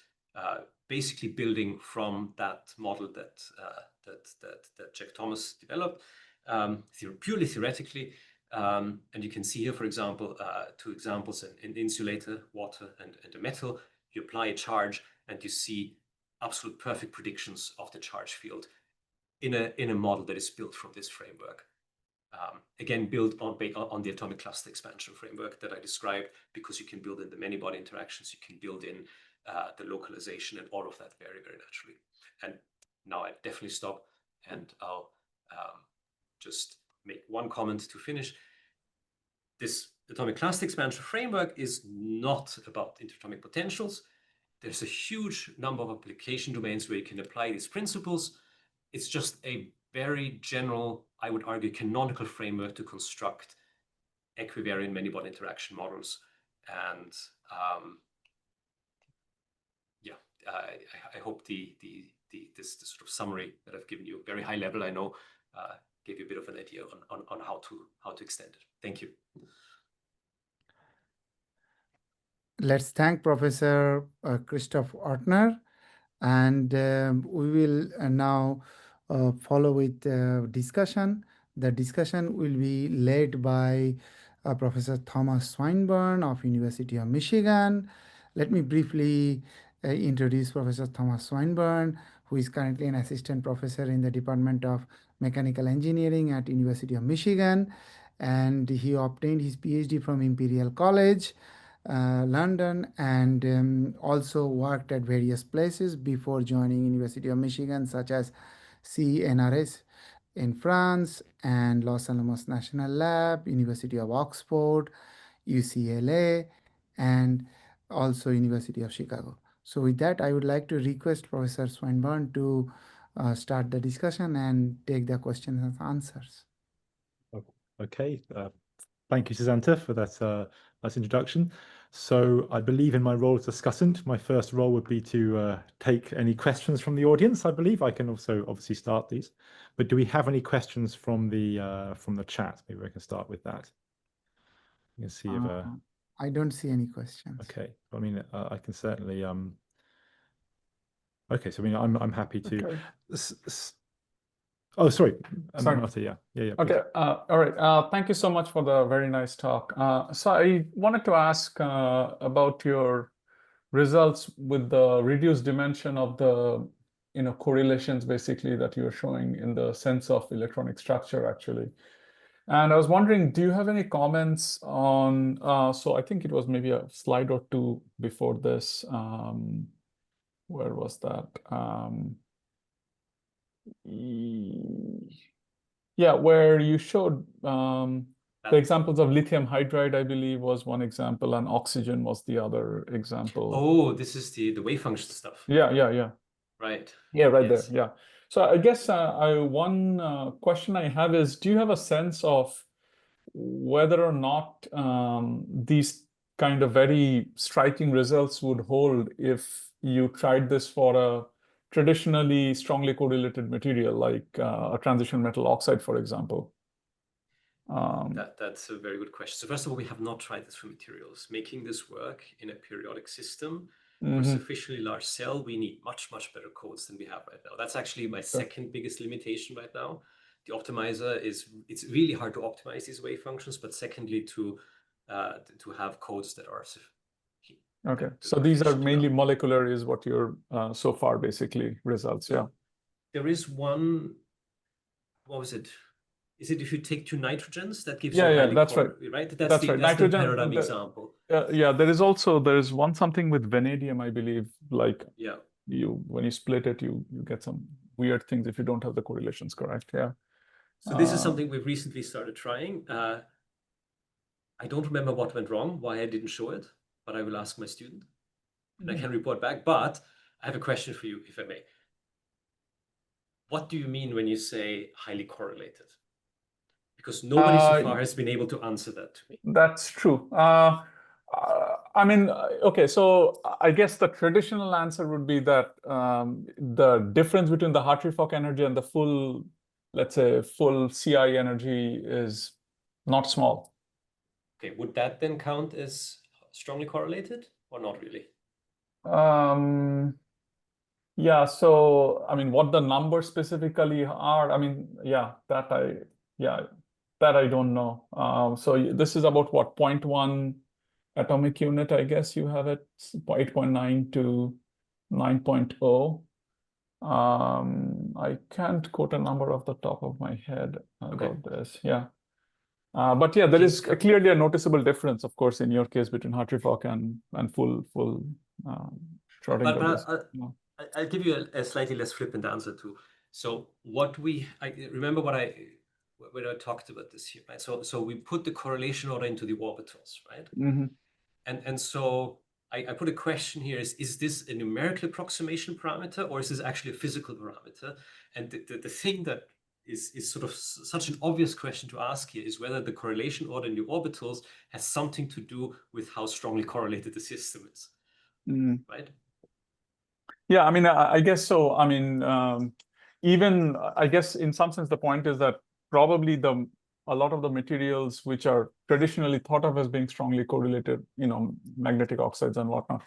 Speaker 2: basically building from that model that Jack Thomas developed, purely theoretically. And you can see here, for example, two examples: an insulator, water, and a metal. You apply a charge, and you see absolute perfect predictions of the charge field in a model that is built from this framework. Again, built on the atomic cluster expansion framework that I described, because you can build in the many-body interactions, you can build in the localization and all of that very, very naturally. And now I definitely stop, and I'll just make one comment to finish. This atomic cluster expansion framework is not about interatomic potentials. There's a huge number of application domains where you can apply these principles. It's just a very general, I would argue, canonical framework to construct equivariant many-body interaction models. And I hope this sort of summary that I've given you, very high level, I know, gave you a bit of an idea on how to extend it. Thank you.
Speaker 1: Let's thank Professor Christoph Ortner, and we will now follow with discussion. The discussion will be led by Professor Thomas Swinburne of University of Michigan. Let me briefly introduce Professor Thomas Swinburne, who is currently an assistant professor in the Department of Mechanical Engineering at University of Michigan, and he obtained his PhD from Imperial College London, and also worked at various places before joining University of Michigan, such as CNRS in France and Los Alamos National Lab, University of Oxford, UCLA, and also University of Chicago. So with that, I would like to request Professor Swinburne to start the discussion and take the questions and answers.
Speaker 3: Okay. Thank you, Susanto, for that nice introduction. So I believe in my role as discussant, my first role would be to take any questions from the audience. I believe I can also obviously start these, but do we have any questions from the chat? Maybe I can start with that. You can see if
Speaker 1: I don't see any questions.
Speaker 3: Okay, I mean I can certainly okay, so I mean I'm happy to.
Speaker 4: Okay.
Speaker 3: Oh, sorry.
Speaker 4: Sorry.
Speaker 3: Yeah.
Speaker 4: Okay. All right. Thank you so much for the very nice talk. So I wanted to ask about your results with the reduced dimension of the correlations basically that you are showing in the sense of electronic structure actually. And I was wondering, do you have any comments on? So I think it was maybe a slide or two before this. Where was that? Yeah, where you showed the examples of lithium hydride, I believe, was one example, and oxygen was the other example.
Speaker 2: Oh, this is the wave function stuff.
Speaker 4: Yeah.
Speaker 2: Right.
Speaker 4: Yeah, right
Speaker 2: Yes.
Speaker 4: there. Yeah. So I guess one question I have is, do you have a sense of whether or not these kind of very striking results would hold if you tried this for a traditionally strongly correlated material like a transition metal oxide, for example?
Speaker 2: That's a very good question. So first of all, we have not tried this for materials. Making this work in a periodic system for a sufficiently large cell, we need much, much better codes than we have right now. That's actually my second biggest limitation right now. The optimizer it's really hard to optimize these wave functions, but secondly, to have codes that are
Speaker 4: okay. So these are mainly molecular is what you're so far basically results. Yeah.
Speaker 2: There is one, what was it? Is it if you take two nitrogens that gives
Speaker 4: you
Speaker 2: that's right? That's
Speaker 4: right.
Speaker 2: Nitrogen, the paradigm example.
Speaker 4: Yeah, there's one something with vanadium, I believe, like when you split it, you get some weird things if you don't have the correlations correct. Yeah.
Speaker 2: So this is something we've recently started trying. I don't remember what went wrong, why I didn't show it, but I will ask my student and I can report back. But I have a question for you, if I may. What do you mean when you say highly correlated? Because nobody so far has been able to answer that to me.
Speaker 4: That's true. I mean, okay, so I guess the traditional answer would be that the difference between the Hartree-Fock energy and the full, let's say, full CI energy is not small.
Speaker 2: Okay, would that then count as strongly correlated or not really?
Speaker 4: Yeah, so I mean, what the numbers specifically are, I mean, that I don't know. So this is about what, 0.1 atomic unit, I guess you have it, 8.9 to 9.0. I can't quote a number off the top of my head about this. Yeah. But yeah, there is clearly a noticeable difference, of course, in your case between Hartree-Fock and full Schrodinger.
Speaker 2: I'll give you a slightly less flippant answer too. So I remember when I talked about this here, right? So we put the correlation order into the orbitals, right? And so I put a question here: is this a numerical approximation parameter, or is this actually a physical parameter? And the thing that is sort of such an obvious question to ask here is whether the correlation order in the orbitals has something to do with how strongly correlated the system is, right?
Speaker 4: Yeah, I mean, I guess so. I mean, even I guess in some sense, the point is that probably a lot of the materials which are traditionally thought of as being strongly correlated, magnetic oxides and whatnot,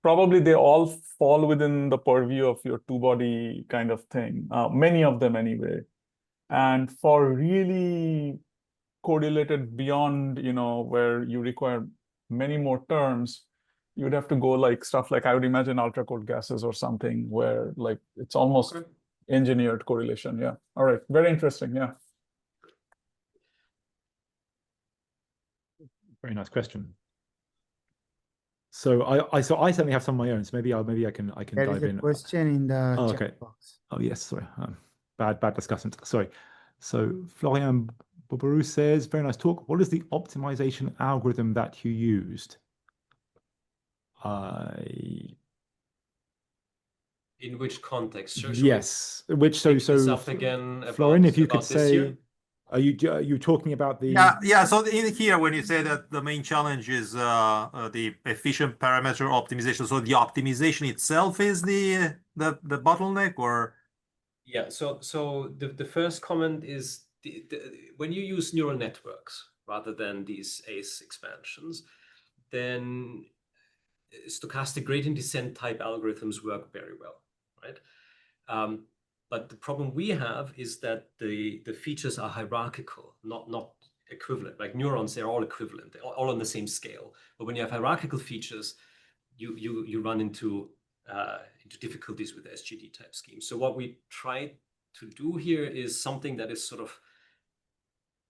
Speaker 4: probably they all fall within the purview of your two-body kind of thing, many of them anyway. And for really correlated beyond, where you require many more terms, you would have to go like stuff like, I would imagine, ultra-cold gases or something where like it's almost engineered correlation. Yeah. All right. Very interesting. Yeah.
Speaker 3: Very nice question. So I certainly have some of my own. So maybe I can dive in.
Speaker 1: There is a question in the chat box.
Speaker 3: Oh yes, sorry. Bad discussant. Sorry. So Florian Bobarou says, very nice talk. What is the optimization algorithm that you used?
Speaker 2: In which context?
Speaker 3: Yes. Which so
Speaker 2: up again
Speaker 3: Florian, if you could say, are you talking about the?
Speaker 5: Yeah. So in here, when you say that the main challenge is the efficient parameter optimization, so the optimization itself is the bottleneck, or?
Speaker 2: Yeah. So the first comment is when you use neural networks rather than these ACE expansions, then stochastic gradient descent type algorithms work very well, right? But the problem we have is that the features are hierarchical, not equivalent. Like neurons, they're all equivalent, they're all on the same scale. But when you have hierarchical features, you run into difficulties with the SGD type schemes. So what we try to do here is something that is sort of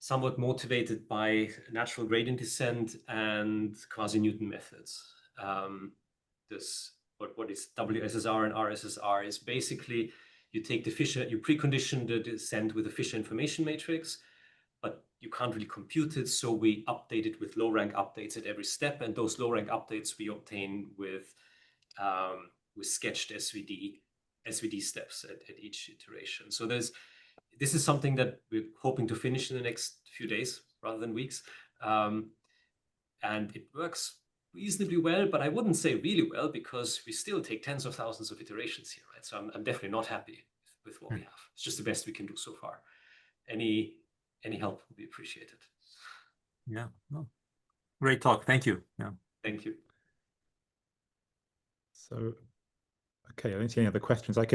Speaker 2: somewhat motivated by natural gradient descent and quasi-Newton methods. What is WSSR and RSSR is basically you take the Fisher, you precondition the descent with a Fisher information matrix, but you can't really compute it. So we update it with low rank updates at every step. And those low rank updates we obtain with sketched SVD steps at each iteration. So this is something that we're hoping to finish in the next few days rather than weeks. And it works reasonably well, but I wouldn't say really well, because we still take tens of thousands of iterations here, right? So I'm definitely not happy with what we have. It's just the best we can do so far. Any help would be appreciated.
Speaker 5: Yeah, no. Great talk. Thank you. Yeah.
Speaker 2: Thank you.
Speaker 3: So, okay, I don't see any other questions. I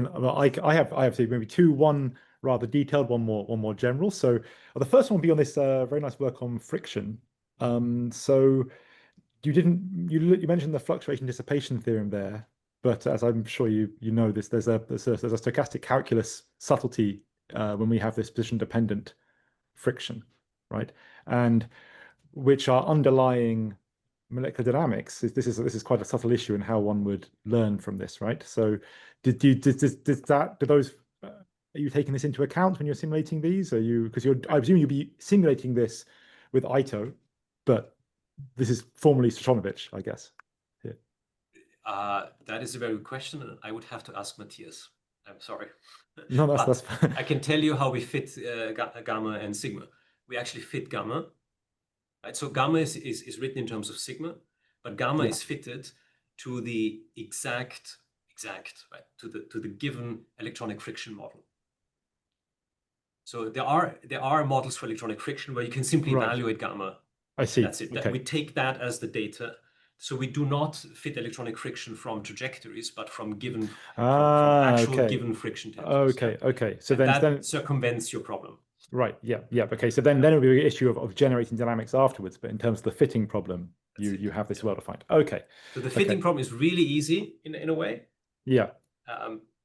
Speaker 3: have maybe two, one rather detailed, one more general. So the first one will be on this very nice work on friction. So you mentioned the fluctuation dissipation theorem there, but as I'm sure you know this, there's a stochastic calculus subtlety when we have this position dependent friction, right? And which are underlying molecular dynamics. This is quite a subtle issue in how one would learn from this, right? So are you taking this into account when you're simulating these? I presume you'll be simulating this with Ito, but this is formally Stojanovich, I guess. Yeah.
Speaker 2: That is a very good question, and I would have to ask Matthias. I'm sorry.
Speaker 3: No, that's fine.
Speaker 2: I can tell you how we fit gamma and sigma. We actually fit gamma, right? So gamma is written in terms of sigma, but gamma is fitted to the exact, right, to the given electronic friction model. So there are models for electronic friction where you can simply evaluate gamma.
Speaker 3: I see.
Speaker 2: That's it.
Speaker 3: Okay.
Speaker 2: We take that as the data. So we do not fit electronic friction from trajectories, but from given from actual given friction tensors.
Speaker 3: Okay. So
Speaker 2: and
Speaker 3: then
Speaker 2: that circumvents your problem.
Speaker 3: Right. Yeah. Okay. So then it will be an issue of generating dynamics afterwards. But in terms of the fitting problem, you have this well defined. Okay.
Speaker 2: So the fitting problem is really easy in a way.
Speaker 3: Yeah.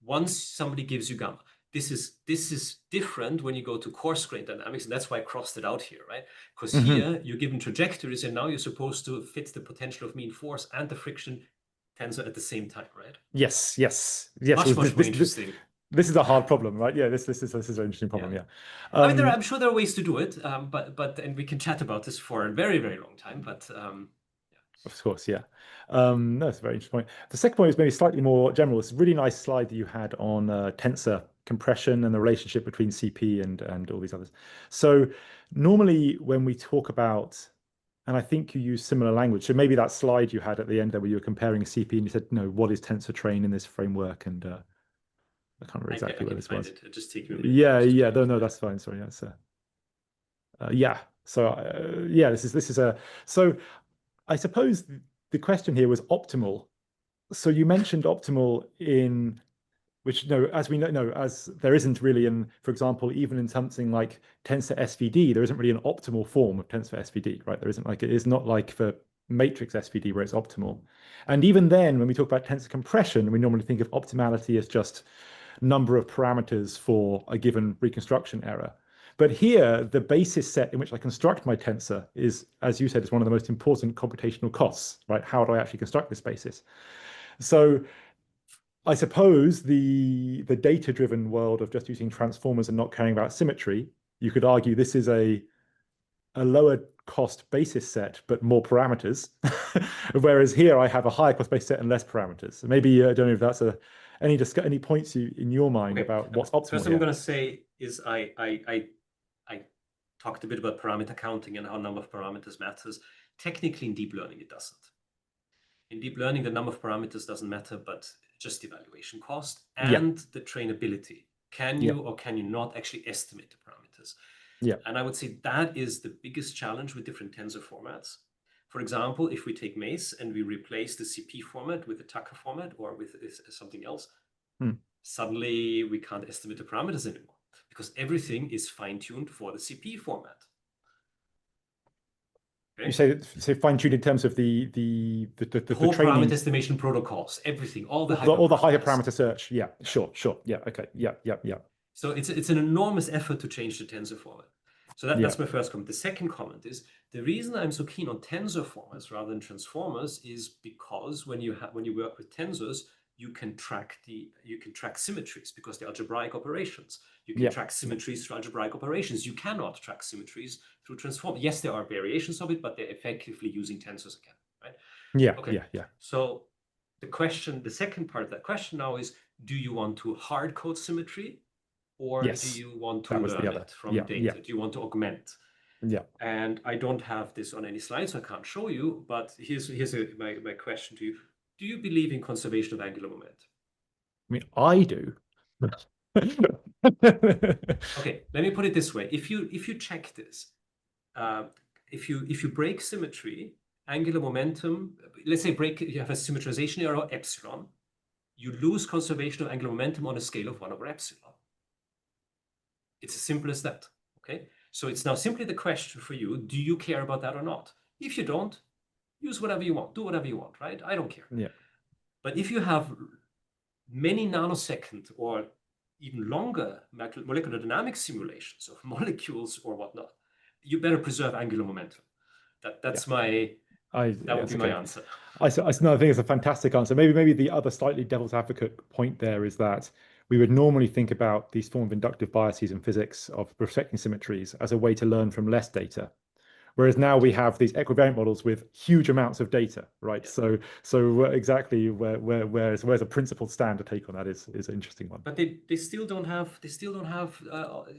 Speaker 2: Once somebody gives you gamma. This is different when you go to coarse-grained dynamics, and that's why I crossed it out here, right? Because here you're given trajectories, and now you're supposed to fit the potential of mean force and the friction tensor at the same time, right?
Speaker 3: Yes.
Speaker 2: Much more interesting.
Speaker 3: This is a hard problem, right? Yeah, this is an interesting problem. Yeah.
Speaker 2: I mean, I'm sure there are ways to do it, and we can chat about this for a very, very long time. But
Speaker 3: of course, yeah. No, that's a very interesting point. The second point is maybe slightly more general. It's a really nice slide that you had on tensor compression and the relationship between CP and all these others. So normally when we talk about, and I think you use similar language, so maybe that slide you had at the end there where you were comparing CP and you said, no, what is tensor train in this framework? And I can't remember exactly where this was.
Speaker 2: Just take a minute.
Speaker 3: Yeah. No, that's fine. Sorry. That's this is a, so I suppose the question here was optimal. So you mentioned optimal in which, as we know, as there isn't really for example, even in something like tensor SVD, there isn't really an optimal form of tensor SVD, right? There isn't it is not like for matrix SVD where it's optimal. And even then, when we talk about tensor compression, we normally think of optimality as just number of parameters for a given reconstruction error. But here, the basis set in which I construct my tensor is, as you said, is one of the most important computational costs, right? How do I actually construct this basis? So I suppose the data-driven world of just using transformers and not caring about symmetry, you could argue this is a lower cost basis set, but more parameters. Whereas here I have a higher cost basis set and less parameters. So maybe, I don't know if that's any points in your mind about what's optimal.
Speaker 2: First thing I'm going to say is I talked a bit about parameter counting and how number of parameters matters. Technically, in deep learning, it doesn't. In deep learning, the number of parameters doesn't matter, but just the evaluation cost and the trainability. Can you or can you not actually estimate the parameters?
Speaker 3: Yeah.
Speaker 2: And I would say that is the biggest challenge with different tensor formats. For example, if we take MACE and we replace the CP format with the Tucker format or with something else, suddenly we can't estimate the parameters anymore because everything is fine-tuned for the CP format. Okay?
Speaker 3: You say fine-tuned in terms of the
Speaker 2: whole
Speaker 3: training
Speaker 2: parameter estimation protocols, everything, all the
Speaker 3: higher parameter search. Yeah, sure. Yeah, okay. Yeah.
Speaker 2: So it's an enormous effort to change the tensor format. So that's my first comment. The second comment is the reason I'm so keen on tensor formats rather than transformers is because when you work with tensors, you can track symmetries because they're algebraic operations. You can track symmetries through algebraic operations. You cannot track symmetries through transform. Yes, there are variations of it, but they're effectively using tensors again, right?
Speaker 3: Yeah.
Speaker 2: Okay.
Speaker 3: Yeah.
Speaker 2: So the second part of that question now is, do you want to hard code symmetry, or do you want to learn it from data? Do you want to augment?
Speaker 3: Yeah.
Speaker 2: And I don't have this on any slides, so I can't show you, but here's my question to you. Do you believe in conservation of angular momentum?
Speaker 3: I mean, I do.
Speaker 2: Okay, let me put it this way. If you check this, if you break symmetry, angular momentum, let's say you have a symmetrization error epsilon, you lose conservation of angular momentum on a scale of 1/epsilon. It's as simple as that, okay? So it's now simply the question for you, do you care about that or not? If you don't, use whatever you want, do whatever you want, right? I don't care.
Speaker 3: Yeah.
Speaker 2: But if you have many nanosecond or even longer molecular dynamics simulations of molecules or whatnot, you better preserve angular momentum. That would be my answer.
Speaker 3: I think it's a fantastic answer. Maybe the other slightly devil's advocate point there is that we would normally think about these form of inductive biases in physics of respecting symmetries as a way to learn from less data. Whereas now we have these equivariant models with huge amounts of data, right? Yeah. So exactly where's a principled stand to take on that is an interesting one.
Speaker 2: But they still don't have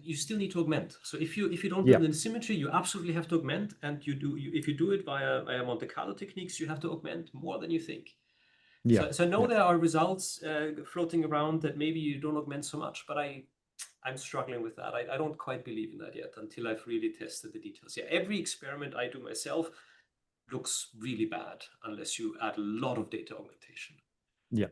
Speaker 2: you still need to augment. So if you don't build in symmetry, you absolutely have to augment, and if you do it via Monte Carlo techniques, you have to augment more than you think. Yeah. So I know there are results floating around that maybe you don't augment so much, but I'm struggling with that. I don't quite believe in that yet until I've really tested the details. Yeah, every experiment I do myself looks really bad unless you add a lot of data augmentation.
Speaker 3: Yeah,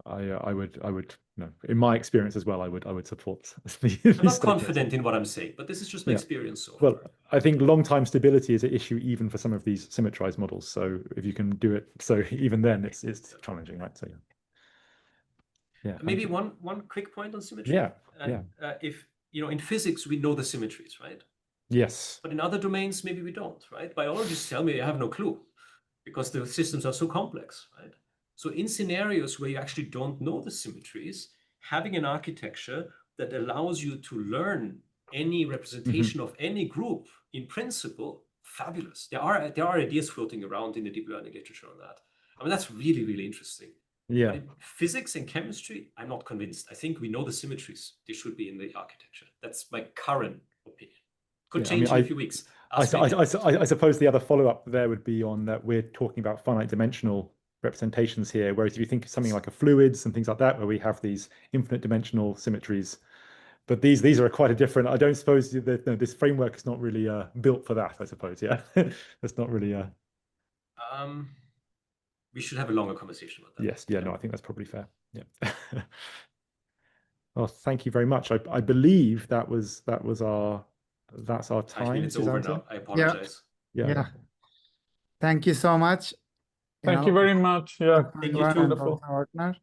Speaker 3: I would no. In my experience as well, I would support.
Speaker 2: I'm not confident in what I'm saying, but this is just my experience so far.
Speaker 3: Well, I think long-time stability is an issue even for some of these symmetrized models. So if you can do it, so even then it's challenging, right? So yeah.
Speaker 2: Maybe one quick point on symmetry.
Speaker 3: Yeah.
Speaker 2: If in physics we know the symmetries, right?
Speaker 3: Yes.
Speaker 2: But in other domains maybe we don't, right? Biologists tell me I have no clue because the systems are so complex, right? So in scenarios where you actually don't know the symmetries, having an architecture that allows you to learn any representation of any group in principle, fabulous. There are ideas floating around in the deep learning literature on that. I mean, that's really, really interesting.
Speaker 3: Yeah.
Speaker 2: In physics and chemistry, I'm not convinced. I think we know the symmetries. They should be in the architecture. That's my current opinion. Could change in a few weeks.
Speaker 3: I suppose the other follow-up there would be on that we're talking about finite dimensional representations here, whereas if you think of something like a fluids and things like that, where we have these infinite dimensional symmetries, but these are quite a different. I don't suppose this framework is not really built for that. I suppose, yeah, that's not really.
Speaker 2: We should have a longer conversation about that.
Speaker 3: Yes, yeah, no, I think that's probably fair. Yeah. Well, thank you very much. I believe that's our time.
Speaker 2: 5 minutes over now. I apologize.
Speaker 3: Yeah.
Speaker 1: Thank you so much.
Speaker 4: Thank you very much. Yeah,
Speaker 2: thank you too.
Speaker 4: Wonderful.
Speaker 1: Ortner.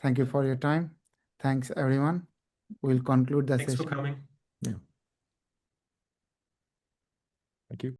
Speaker 1: Thank you for your time. Thanks, everyone. We'll conclude the session.
Speaker 2: Thanks for coming.
Speaker 3: Yeah. Thank you.